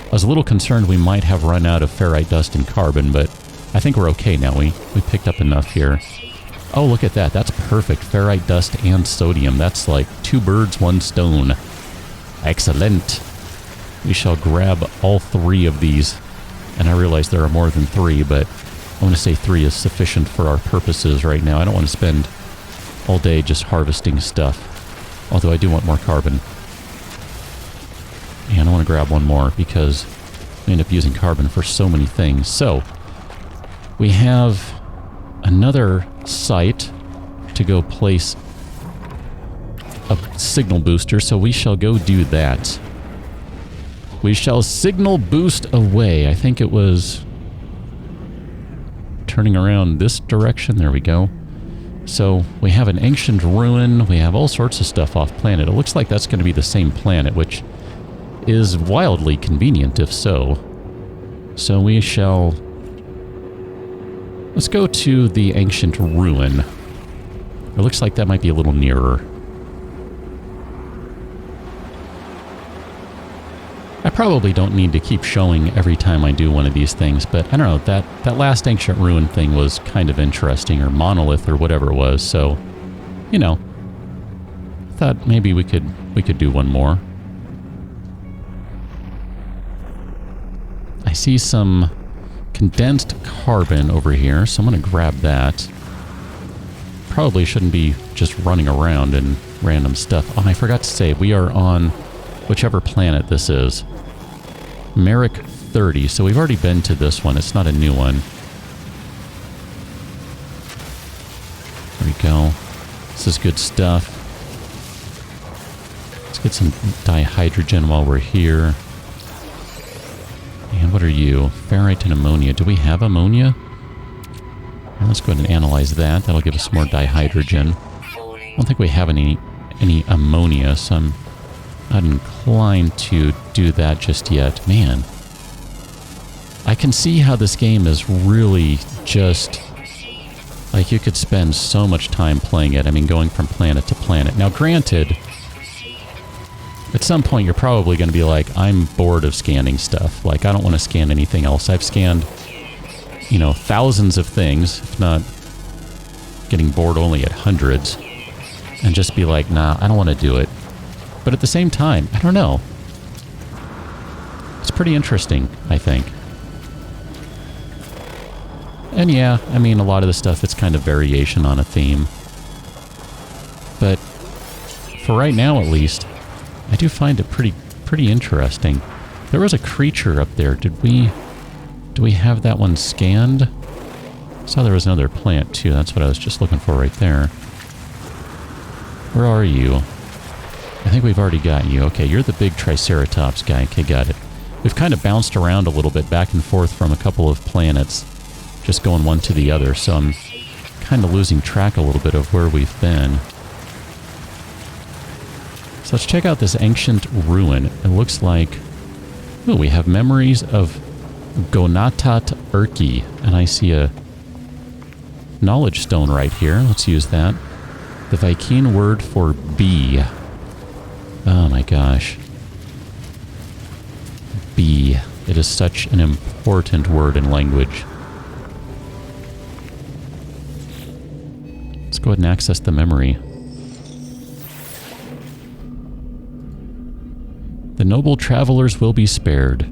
A: I was a little concerned we might have run out of ferrite dust and carbon, but I think we're okay now. We picked up enough here. Oh, look at that. That's perfect. Ferrite dust and sodium. That's like 2 birds, 1 stone. Excellent. We shall grab all 3 of these. And I realize there are more than 3, but I want to say 3 is sufficient for our purposes right now. I don't want to spend all day just harvesting stuff. Although I do want more carbon. And I want to grab 1 more because we end up using carbon for so many things. So, we have another site to go place a signal booster, so we shall go do that. We shall signal boost away. I think it was turning around this direction. There we go. So we have an ancient ruin. We have all sorts of stuff off planet. It looks like that's going to be the same planet, which is wildly convenient if so. So we shall... Let's go to the ancient ruin. It looks like that might be a little nearer. I probably don't need to keep showing every time I do one of these things, but I don't know, that last ancient ruin thing was kind of interesting, or monolith, or whatever it was, so, you know, I thought maybe we could do one more. I see some condensed carbon over here, so I'm going to grab that. Probably shouldn't be just running around in random stuff. Oh, I forgot to say, we are on whichever planet this is. Merrick 30, so we've already been to this one. It's not a new one. There we go. This is good stuff. Let's get some dihydrogen while we're here. And what are you? Ferrite and ammonia. Do we have ammonia? Well, let's go ahead and analyze that. That'll give us some more dihydrogen. I don't think we have any ammonia, so I'm not inclined to do that just yet. Man, I can see how this game is really just... like, you could spend so much time playing it. I mean, going from planet to planet. Now, granted, at some point you're probably going to be like, I'm bored of scanning stuff. Like, I don't want to scan anything else. I've scanned, you know, thousands of things, if not getting bored only at hundreds. And just be like, nah, I don't want to do it. But at the same time, I don't know. It's pretty interesting, I think. And yeah, I mean, a lot of the stuff, it's kind of variation on a theme. But for right now, at least, I do find it pretty interesting. There was a creature up there. Do we have that one scanned? I saw there was another plant, too. That's what I was just looking for right there. Where are you? I think we've already got you. Okay, you're the big Triceratops guy. Okay, got it. We've kind of bounced around a little bit back and forth from a couple of planets, just going one to the other, so I'm kind of losing track a little bit of where we've been. So let's check out this ancient ruin. It looks like... oh, we have memories of Gonatat Urki, and I see a knowledge stone right here. Let's use that. The Viking word for bee. Oh my gosh. Bee. It is such an important word in language. Let's go ahead and access the memory. The noble travelers will be spared.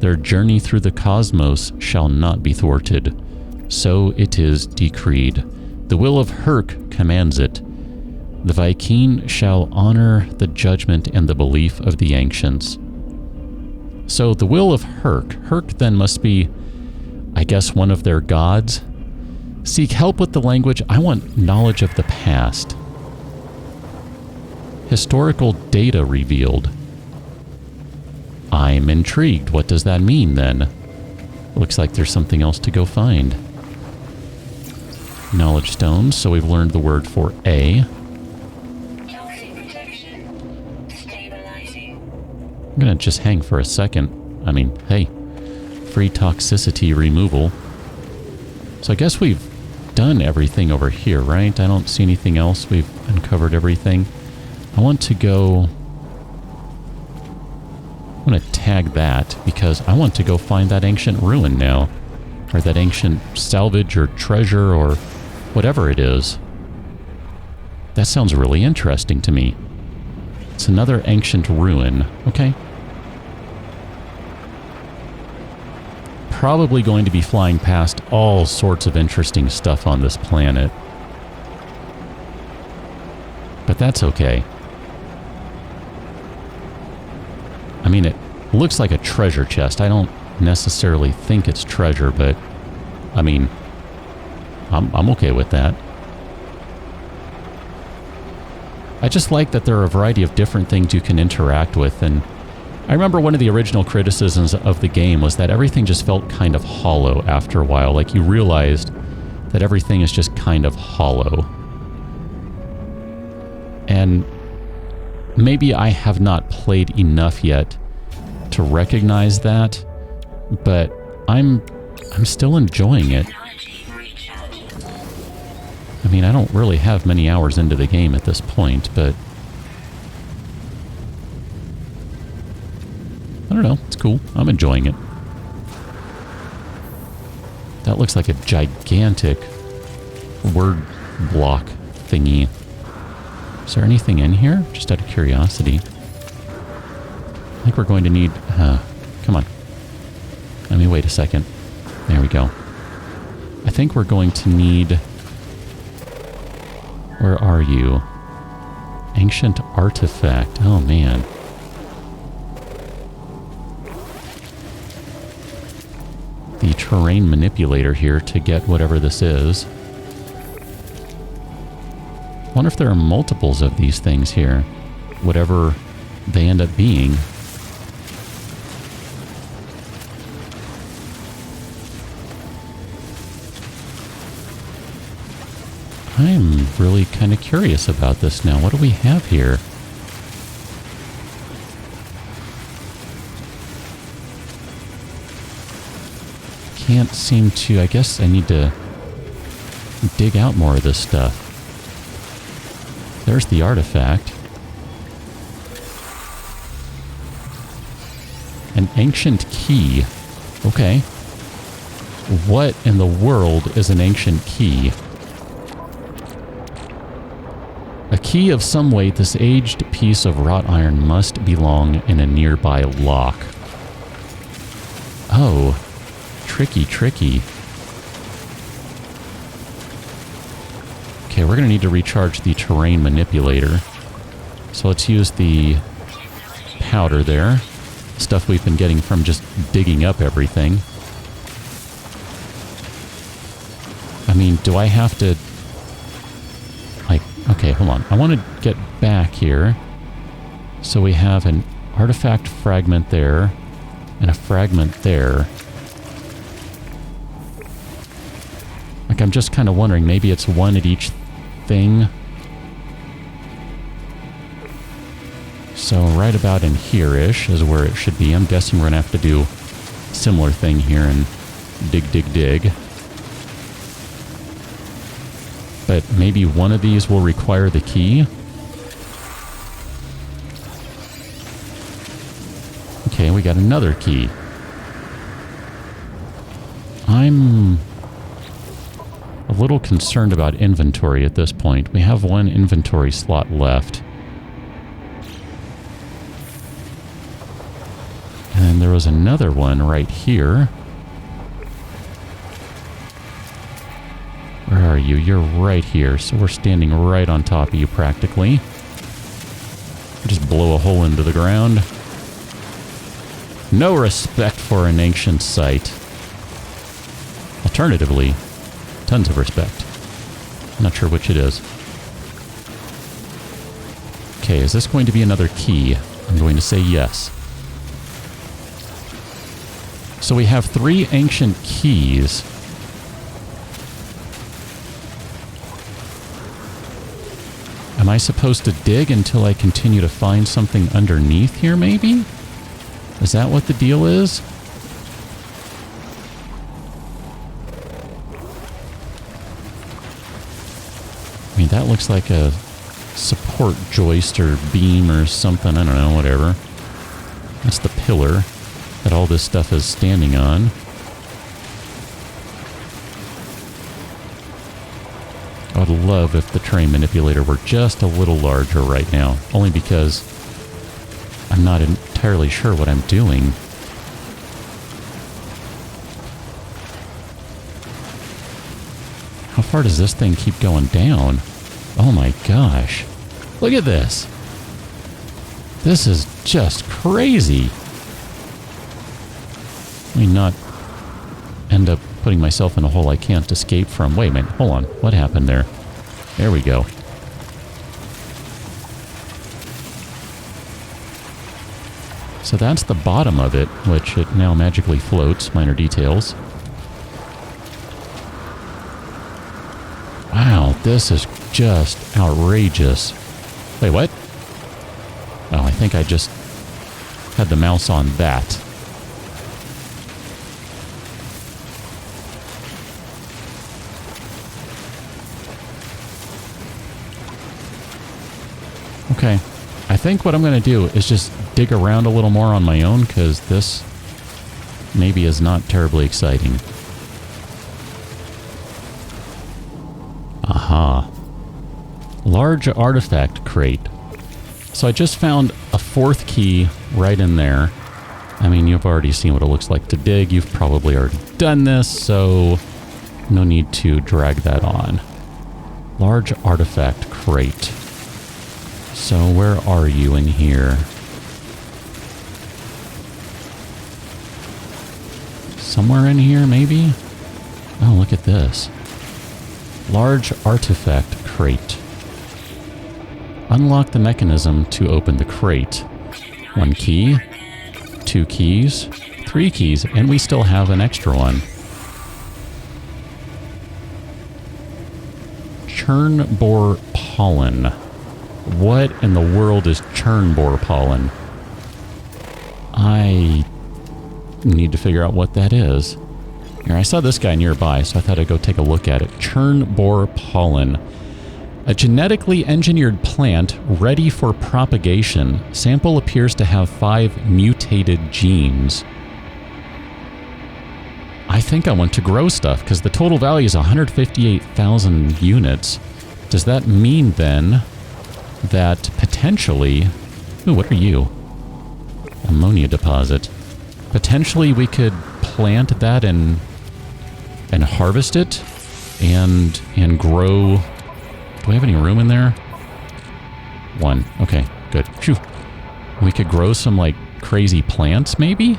A: Their journey through the cosmos shall not be thwarted. So it is decreed. The will of Herc commands it. The Vy'keen shall honor the judgment and the belief of the ancients. So the will of Herc. Herc then must be, I guess, one of their gods. Seek help with the language. I want knowledge of the past. Historical data revealed. I'm intrigued. What does that mean then? Looks like there's something else to go find. Knowledge stones. So we've learned the word for A. I'm going to just hang for a second. I mean, hey, free toxicity removal. So I guess we've done everything over here, right? I don't see anything else. We've uncovered everything. I want to go... I'm going to tag that because I want to go find that ancient ruin now. Or that ancient salvage or treasure or whatever it is. That sounds really interesting to me. It's another ancient ruin. Okay. Probably going to be flying past all sorts of interesting stuff on this planet. But that's okay. I mean, it looks like a treasure chest. I don't necessarily think it's treasure, but I mean, I'm okay with that. I just like that there are a variety of different things you can interact with, and I remember one of the original criticisms of the game was that everything just felt kind of hollow after a while. Like you realized that everything is just kind of hollow. And maybe I have not played enough yet to recognize that, but I'm still enjoying it. I mean, I don't really have many hours into the game at this point, but I don't know. It's cool. I'm enjoying it. That looks like a gigantic word block thingy. Is there anything in here? Just out of curiosity. I think we're going to need... come on. Let me wait a second. There we go. I think we're going to need... Where are you? Ancient artifact. Oh, man. The terrain manipulator here to get whatever this is. I wonder if there are multiples of these things here. Whatever they end up being. I'm really kind of curious about this now. What do we have here? Can't seem to... I guess I need to dig out more of this stuff. There's the artifact. An ancient key. Okay. What in the world is an ancient key? A key of some weight, this aged piece of wrought iron must belong in a nearby lock. Oh. Tricky, tricky. Okay, we're going to need to recharge the terrain manipulator. So let's use the powder there. Stuff we've been getting from just digging up everything. I mean, do I have to... Like, okay, hold on. I want to get back here. So we have an artifact fragment there and a fragment there. Like, I'm just kind of wondering, maybe it's one at each thing. So right about in here-ish is where it should be. I'm guessing we're going to have to do a similar thing here and dig, dig, dig. But maybe one of these will require the key. Okay, we got another key. I'm a little concerned about inventory at this point. We have one inventory slot left. And then there was another one right here. Where are you? You're right here. So we're standing right on top of you practically. Just blow a hole into the ground. No respect for an ancient site. Alternatively, tons of respect. I'm not sure which it is. Okay, is this going to be another key? I'm going to say yes. So we have 3 ancient keys. Am I supposed to dig until I continue to find something underneath here, maybe? Is that what the deal is? I mean, that looks like a support joist or beam or something. I don't know, whatever. That's the pillar that all this stuff is standing on. I would love if the terrain manipulator were just a little larger right now, only because I'm not entirely sure what I'm doing. How far does this thing keep going down? Oh my gosh. Look at this. This is just crazy. Let me not end up putting myself in a hole I can't escape from. Wait a minute. Hold on. What happened there? There we go. So that's the bottom of it, which it now magically floats. Minor details. Wow, this is just outrageous. Wait, what? Oh, I think I just had the mouse on that. Okay, I think what I'm going to do is just dig around a little more on my own, because this maybe is not terribly exciting. Aha. Large artifact crate. So I just found a 4th key right in there. I mean, you've already seen what it looks like to dig. You've probably already done this, so no need to drag that on. Large artifact crate. So where are you in here? Somewhere in here, maybe? Oh, look at this. Large artifact crate. Unlock the mechanism to open the crate. 1 key, 2 keys, 3 keys, and we still have an extra one. Churn boar pollen. What in the world is churn boar pollen? I need to figure out what that is. Here, I saw this guy nearby, so I thought I'd go take a look at it. Churn boar pollen. A genetically engineered plant ready for propagation. Sample appears to have 5 mutated genes. I think I want to grow stuff, because the total value is 158,000 units. Does that mean, then, that potentially... Ooh, what are you? Ammonia deposit. Potentially we could plant that and harvest it and grow... Do we have any room in there? 1. Okay, good. Phew. We could grow some, like, crazy plants, maybe?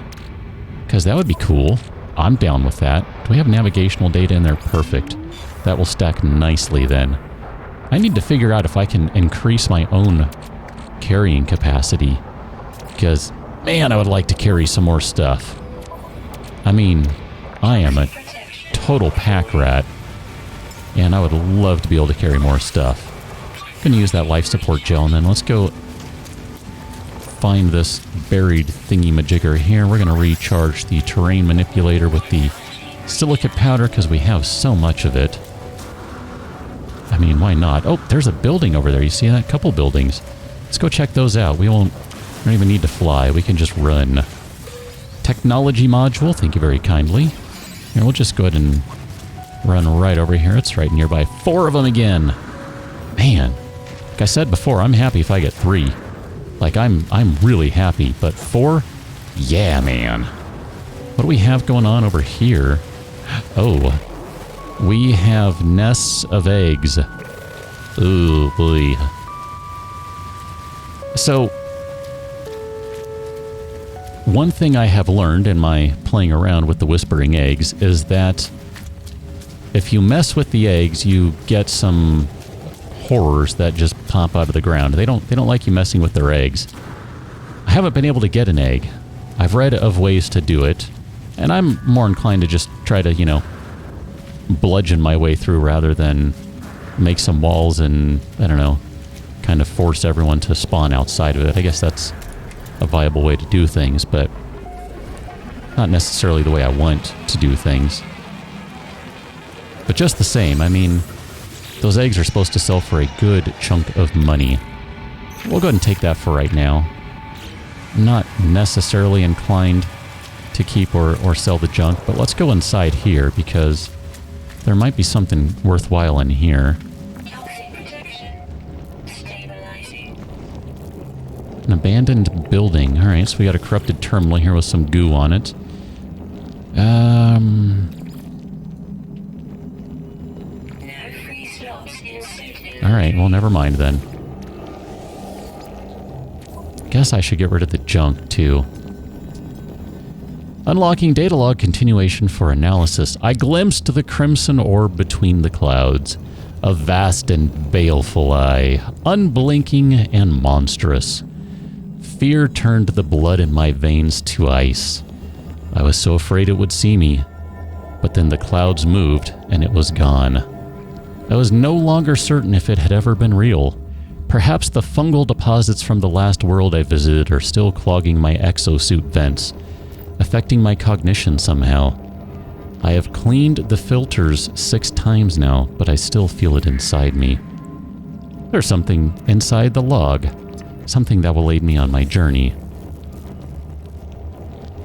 A: Because that would be cool. I'm down with that. Do we have navigational data in there? Perfect. That will stack nicely, then. I need to figure out if I can increase my own carrying capacity. Because, man, I would like to carry some more stuff. I mean, I am a total pack rat. And I would love to be able to carry more stuff. I'm going to use that life support gel, and then let's go find this buried thingy-majigger here. We're going to recharge the terrain manipulator with the silicate powder, because we have so much of it. I mean, why not? Oh, there's a building over there. You see that? Couple buildings. Let's go check those out. We don't even need to fly. We can just run. Technology module, thank you very kindly. Here, we'll just go ahead and run right over here. It's right nearby. 4 of them again. Man, like I said before, I'm happy if I get 3. Like, I'm really happy. But 4? Yeah, man. What do we have going on over here? Oh, We have nests of eggs. Ooh, boy. So, one thing I have learned in my playing around with the whispering eggs is that if you mess with the eggs, you get some horrors that just pop out of the ground. They don't like you messing with their eggs. I haven't been able to get an egg. I've read of ways to do it, and I'm more inclined to just try to, you know, bludgeon my way through rather than make some walls and, I don't know, kind of force everyone to spawn outside of it. I guess that's a viable way to do things, but not necessarily the way I want to do things. But just the same, I mean, those eggs are supposed to sell for a good chunk of money. We'll go ahead and take that for right now. I'm not necessarily inclined to keep or sell the junk, but let's go inside here because there might be something worthwhile in here. An abandoned building. Alright, so we got a corrupted terminal here with some goo on it. Alright, well, never mind then. Guess I should get rid of the junk, too. Unlocking data log continuation for analysis. I glimpsed the crimson orb between the clouds. A vast and baleful eye, unblinking and monstrous. Fear turned the blood in my veins to ice. I was so afraid it would see me. But then the clouds moved, and it was gone. I was no longer certain if it had ever been real. Perhaps the fungal deposits from the last world I visited are still clogging my exosuit vents, affecting my cognition somehow. I have cleaned the filters 6 times now, but I still feel it inside me. There's something inside the log, something that will aid me on my journey.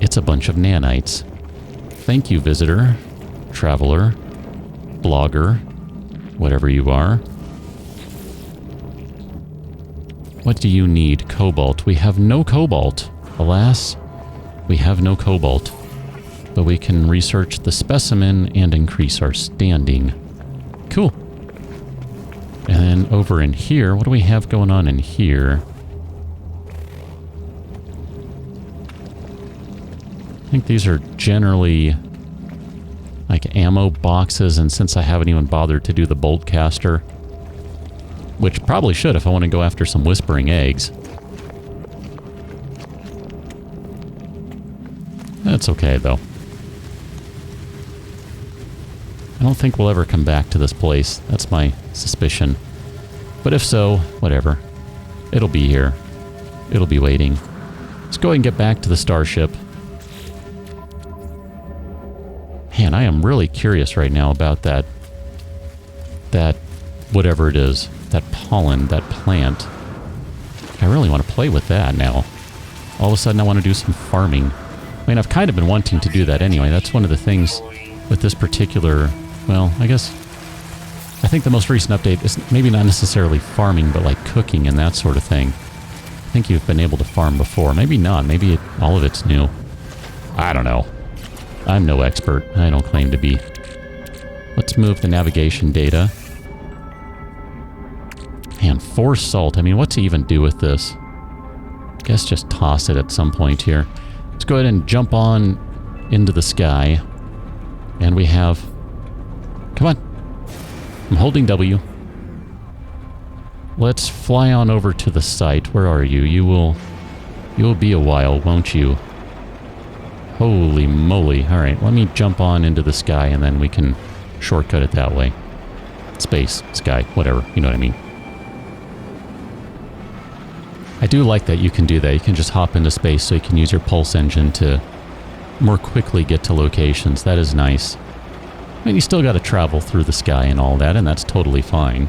A: It's a bunch of nanites. Thank you, visitor, traveler, blogger, whatever you are. What do you need? Cobalt. We have no cobalt. Alas, we have no cobalt. But we can research the specimen and increase our standing. Cool. And then over in here, what do we have going on in here? I think these are generally like ammo boxes, and since I haven't even bothered to do the bolt caster, which probably should if I want to go after some whispering eggs. That's okay, though. I don't think we'll ever come back to this place. That's my suspicion. But if so, whatever. It'll be here. It'll be waiting. Let's go ahead and get back to the starship. Man, I am really curious right now about that whatever it is, that pollen, that plant. I really want to play with that now. All of a sudden I want to do some farming. I mean, I've kind of been wanting to do that anyway. That's one of the things with this particular, well, I think the most recent update is maybe not necessarily farming, but like cooking and that sort of thing. I think you've been able to farm before. Maybe not. Maybe all of it's new. I don't know. I'm no expert. I don't claim to be. Let's move the navigation data. Man, 4 salt. I mean, what to even do with this? Guess just toss it at some point here. Let's go ahead and jump on into the sky. And we have... Come on. I'm holding W. Let's fly on over to the site. Where are you? You will be a while, won't you? Holy moly. Alright, let me jump on into the sky and then we can shortcut it that way. Space, sky, whatever, you know what I mean. I do like that you can do that. You can just hop into space so you can use your pulse engine to more quickly get to locations. That is nice. I mean, you still got to travel through the sky and all that, and that's totally fine.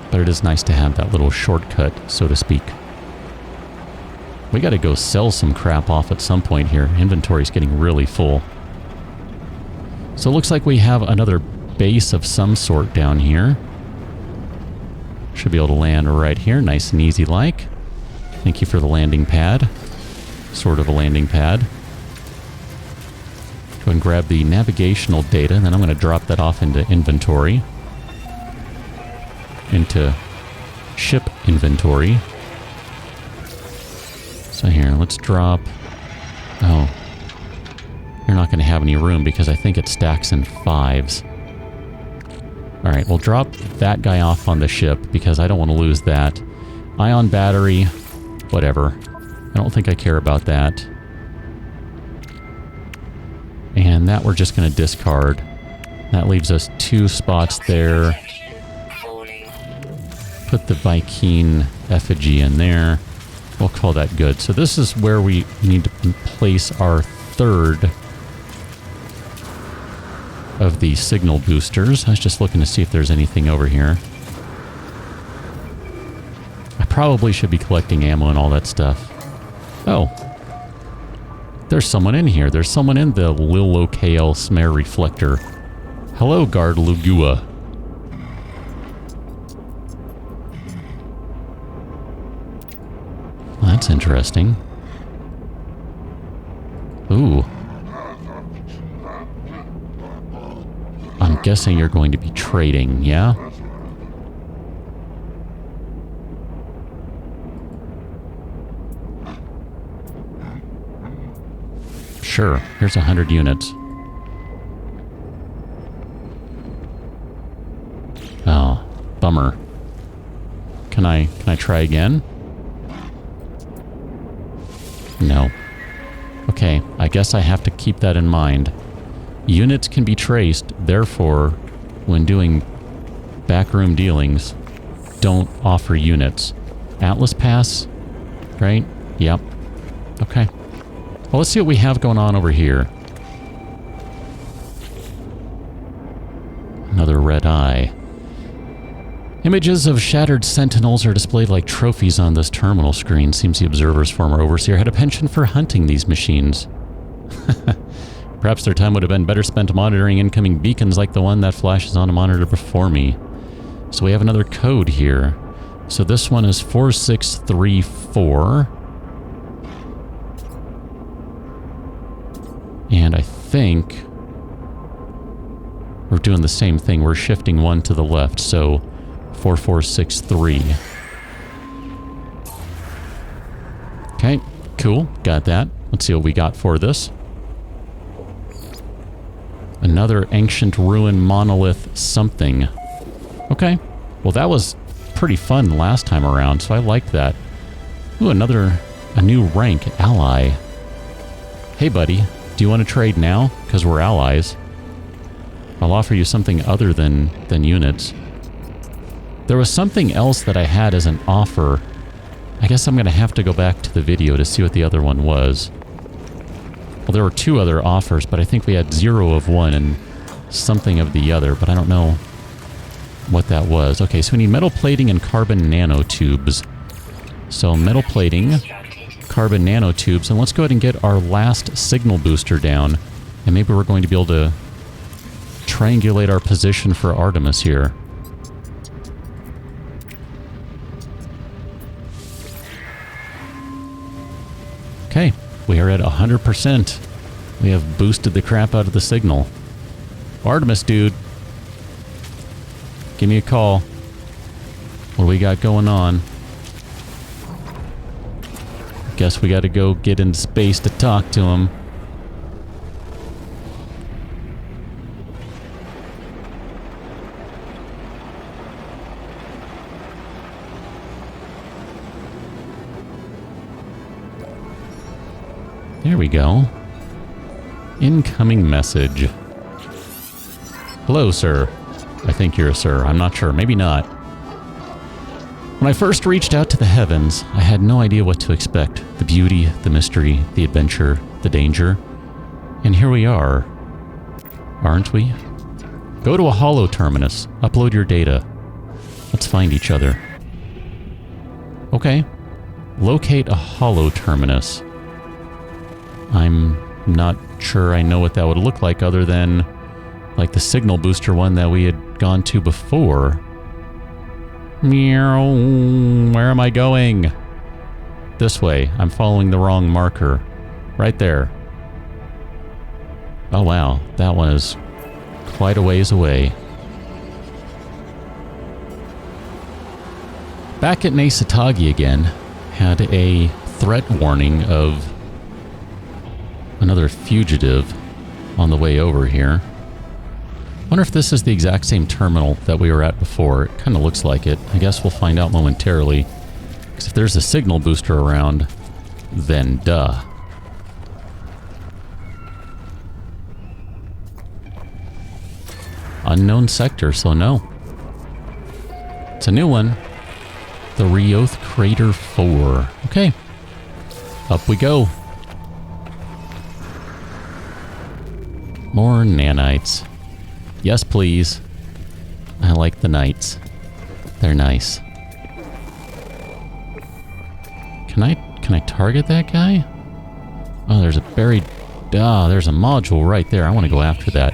A: But it is nice to have that little shortcut, so to speak. We got to go sell some crap off at some point here. Inventory's getting really full. So it looks like we have another base of some sort down here. Should be able to land right here, nice and easy like. Thank you for the landing pad. Sort of a landing pad. Go and grab the navigational data, and then I'm going to drop that off into inventory. Into ship inventory. So here, let's drop... Oh. You're not going to have any room because I think it stacks in 5s. Alright, we'll drop that guy off on the ship because I don't want to lose that. Ion battery, whatever. I don't think I care about that. And that we're just going to discard. That leaves us 2 spots there. Put the Vy'keen effigy in there. We'll call that good. So this is where we need to place our 3rd of the signal boosters. I was just looking to see if there's anything over here. I probably should be collecting ammo and all that stuff. Oh. There's someone in here. There's someone in the Lil-Local Smare Reflector. Hello, Guard Lugua. Well, that's interesting. Ooh. I'm guessing you're going to be trading, yeah? Sure, here's 100 units. Oh, bummer. Can I try again? No. Okay, I guess I have to keep that in mind. Units can be traced, therefore, when doing backroom dealings, don't offer units. Atlas Pass, right? Yep. Okay. Well, let's see what we have going on over here. Another red eye. Images of shattered sentinels are displayed like trophies on this terminal screen. Seems the observer's former overseer had a penchant for hunting these machines. Perhaps their time would have been better spent monitoring incoming beacons like the one that flashes on a monitor before me. So we have another code here. So this one is 4634. And I think we're doing the same thing. We're shifting one to the left, so 4463. Okay, cool. Got that. Let's see what we got for this. Another ancient ruin monolith something. Okay. Well, that was pretty fun last time around, so I like that. Ooh, a new rank, ally. Hey, buddy. Do you want to trade now? Because we're allies. I'll offer you something other than units. There was something else that I had as an offer. I guess I'm going to have to go back to the video to see what the other one was. Well, there were 2 other offers, but I think we had 0 of one and something of the other, but I don't know what that was. Okay, so we need metal plating and carbon nanotubes. So metal plating, carbon nanotubes, and let's go ahead and get our last signal booster down, and maybe we're going to be able to triangulate our position for Artemis here. Okay, we are at 100%. We have boosted the crap out of the signal. Artemis, dude. Give me a call. What do we got going on? Guess we got to go get into space to talk to him. There we go. Incoming message. Hello, sir. I think you're a sir. I'm not sure. Maybe not. When I first reached out to the heavens, I had no idea what to expect. The beauty, the mystery, the adventure, the danger. And here we are. Aren't we? Go to a holo terminus. Upload your data. Let's find each other. Okay. Locate a holo terminus. I'm not sure I know what that would look like other than like the signal booster one that we had gone to before. Meow. Where am I going? This way. I'm following the wrong marker. Right there. Oh wow, that one is quite a ways away. Back at Nasatagi again, had a threat warning of another fugitive on the way over here. Wonder if this is the exact same terminal that we were at before. It kind of looks like it. I guess we'll find out momentarily. Because if there's a signal booster around, then duh. Unknown sector, so no. It's a new one. The Rioth Crater 4. Okay. Up we go. More nanites. Yes, please. I like the knights. They're nice. Can I target that guy? Oh, there's a buried... Ah, there's a module right there. I want to go after that.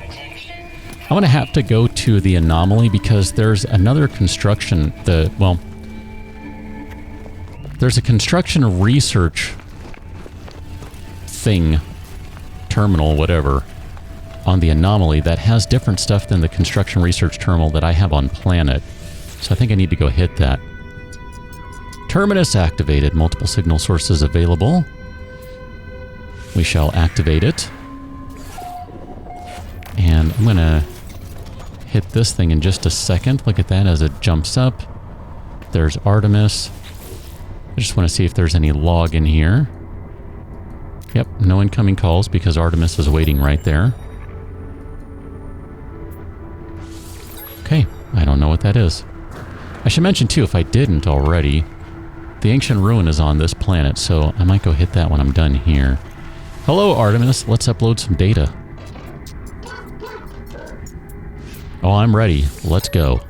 A: I'm going to have to go to the anomaly because there's another construction... There's a construction research thing, terminal, whatever, on the anomaly that has different stuff than the construction research terminal that I have on planet. So I think I need to go hit that. Terminus activated. Multiple signal sources available. We shall activate it. And I'm going to hit this thing in just a second. Look at that as it jumps up. There's Artemis. I just want to see if there's any log in here. Yep, no incoming calls because Artemis is waiting right there. Okay, I don't know what that is. I should mention too, if I didn't already, the ancient ruin is on this planet, so I might go hit that when I'm done here. Hello, Artemis. Let's upload some data. Oh, I'm ready. Let's go.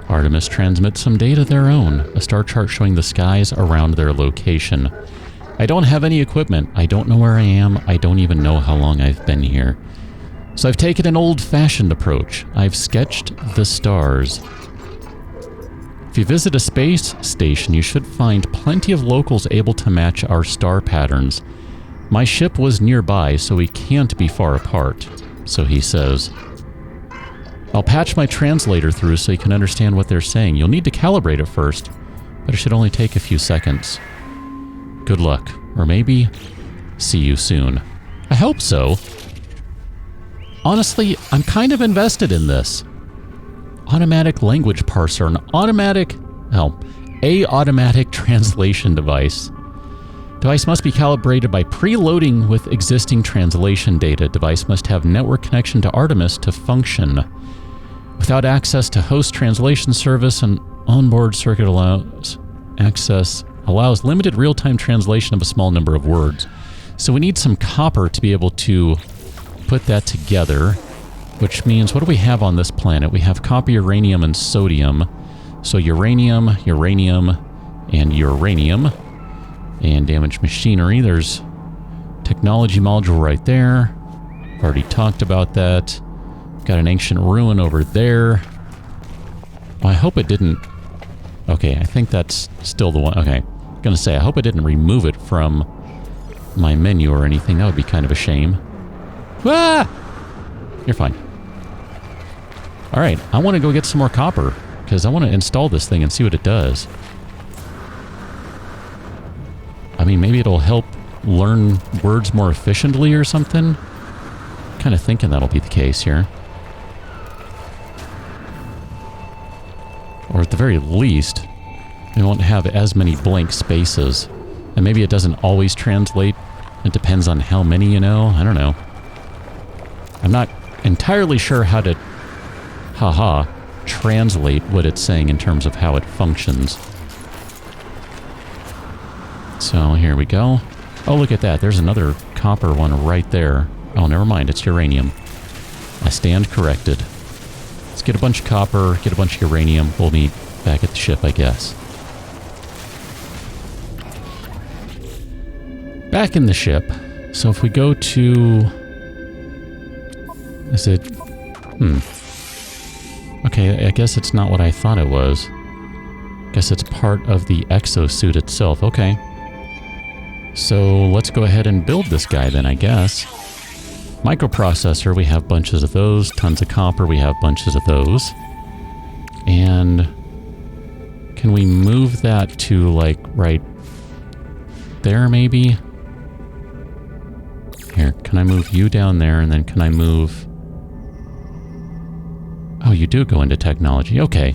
A: Artemis transmits some data of their own, a star chart showing the skies around their location. I don't have any equipment. I don't know where I am. I don't even know how long I've been here. So I've taken an old-fashioned approach. I've sketched the stars. If you visit a space station, you should find plenty of locals able to match our star patterns. My ship was nearby, so we can't be far apart, so he says. I'll patch my translator through so you can understand what they're saying. You'll need to calibrate it first, but it should only take a few seconds. Good luck, or maybe see you soon. I hope so. Honestly, I'm kind of invested in this. Automatic language parser, an automatic translation device. Device must be calibrated by preloading with existing translation data. Device must have network connection to Artemis to function. Without access to host translation service, an onboard circuit allows limited real-time translation of a small number of words. So we need some copper to be able to put that together, which means, what do we have on this planet? We have copper, uranium, and sodium. So uranium, uranium, and uranium. And damaged machinery. There's technology module right there. Already talked about that. Got an ancient ruin over there. Well, I hope it didn't... Okay, I think that's still the one. Okay, I'm gonna say, I hope it didn't remove it from my menu or anything. That would be kind of a shame. Ah! You're fine. Alright, I want to go get some more copper, because I want to install this thing and see what it does. I mean, maybe it'll help learn words more efficiently or something. Kind of thinking that'll be the case here. Or at the very least, we won't have as many blank spaces. And maybe it doesn't always translate. It depends on how many you know. I don't know. I'm not entirely sure how to, translate what it's saying in terms of how it functions. So here we go. Oh, look at that. There's another copper one right there. Oh, never mind. It's uranium. I stand corrected. Let's get a bunch of copper, get a bunch of uranium. We'll meet back at the ship, I guess. Back in the ship. So if we go to... Is it... Okay, I guess it's not what I thought it was. Guess it's part of the exosuit itself. Okay. So let's go ahead and build this guy then, I guess. Microprocessor, we have bunches of those. Tons of copper, we have bunches of those. And can we move that to like right there maybe? Here, can I move you down there and then can I move... Oh, you do go into technology. Okay.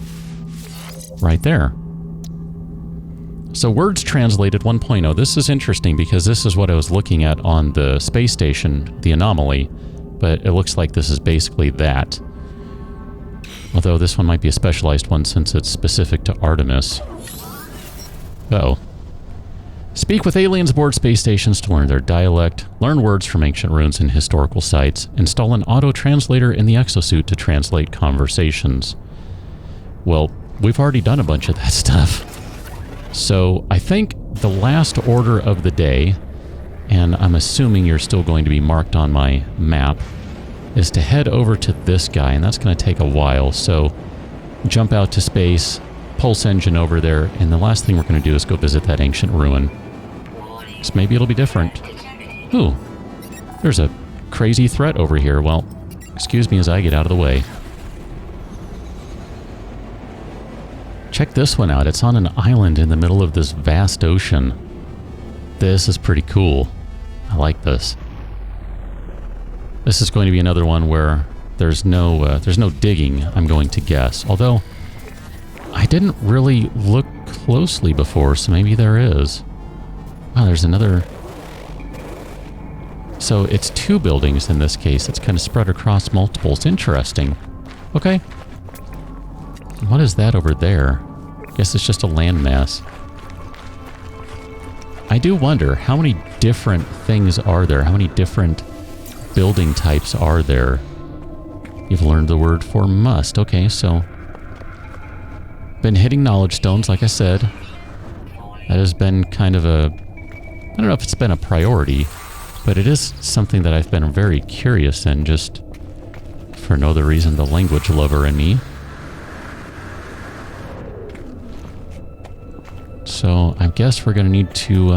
A: Right there. So words translated 1.0. This is interesting because this is what I was looking at on the space station, the anomaly, but it looks like this is basically that. Although this one might be a specialized one since it's specific to Artemis. Uh-oh. Speak with aliens aboard space stations to learn their dialect, learn words from ancient ruins and historical sites, install an auto-translator in the exosuit to translate conversations. Well, we've already done a bunch of that stuff. So I think the last order of the day, and I'm assuming you're still going to be marked on my map, is to head over to this guy, and that's going to take a while. So jump out to space, pulse engine over there, and the last thing we're going to do is go visit that ancient ruin. So maybe it'll be different. Ooh, there's a crazy threat over here. Well, excuse me as I get out of the way. Check this one out. It's on an island in the middle of this vast ocean. This is pretty cool. I like this. This is going to be another one where there's no digging, I'm going to guess. Although, I didn't really look closely before, so maybe there is. Wow, there's another... So it's two buildings in this case. It's kind of spread across multiples. Interesting. Okay. What is that over there? Guess it's just a landmass. I do wonder, how many different things are there? How many different building types are there? You've learned the word for must. Okay, so... Been hitting knowledge stones, like I said. That has been kind of a... I don't know if it's been a priority, but it is something that I've been very curious in, just for no other reason, the language lover in me. So I guess we're going to need to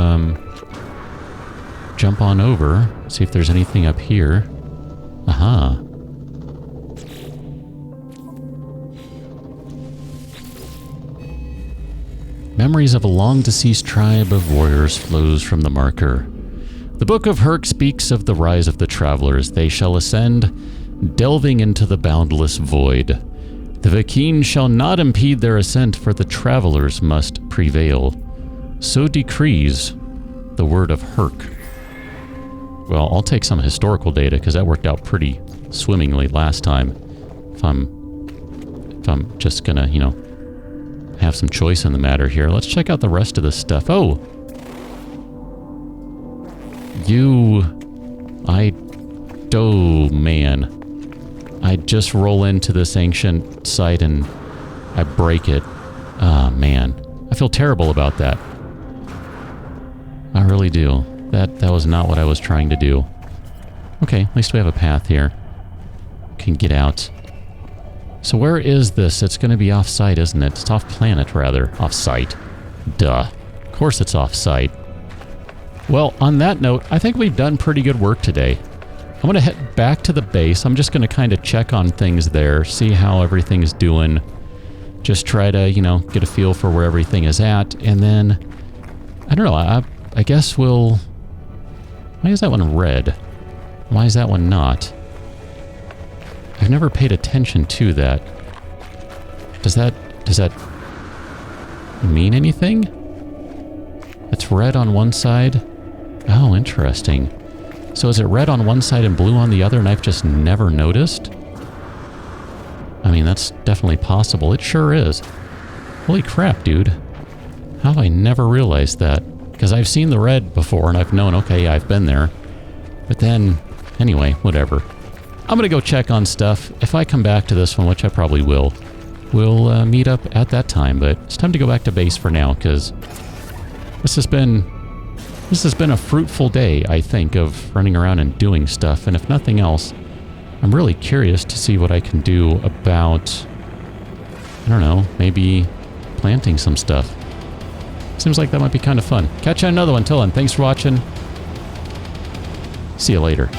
A: jump on over, see if there's anything up here. Aha. Memories of a long-deceased tribe of warriors flows from the marker. The Book of Herc speaks of the rise of the travelers. They shall ascend, delving into the boundless void. The Vakeen shall not impede their ascent, for the travelers must prevail. So decrees the word of Herc. Well, I'll take some historical data, because that worked out pretty swimmingly last time. If I'm just gonna, you know, have some choice in the matter here. Let's check out the rest of this stuff. Oh! Man. I just roll into this ancient site and I break it. Ah, man. I feel terrible about that. I really do. That was not what I was trying to do. Okay, at least we have a path here. Can get out. So where is this? It's going to be off-site, isn't it? It's off-planet, rather. Off-site. Duh. Of course it's off-site. Well, on that note, I think we've done pretty good work today. I'm going to head back to the base. I'm just going to kind of check on things there, see how everything's doing. Just try to, you know, get a feel for where everything is at. And then, I don't know, I guess we'll... Why is that one red? Why is that one not? I've never paid attention to that. Does that mean anything? It's red on one side? Oh, interesting. So is it red on one side and blue on the other and I've just never noticed? I mean, that's definitely possible. It sure is. Holy crap, dude. How have I never realized that? Because I've seen the red before and I've known, okay, I've been there. But then, anyway, whatever. I'm going to go check on stuff. If I come back to this one, which I probably will, we'll meet up at that time. But it's time to go back to base for now, because this has been a fruitful day, I think, of running around and doing stuff. And if nothing else, I'm really curious to see what I can do about, I don't know, maybe planting some stuff.
B: Seems like that might be kind of fun. Catch you on another one. Till then, thanks for watching. See you later.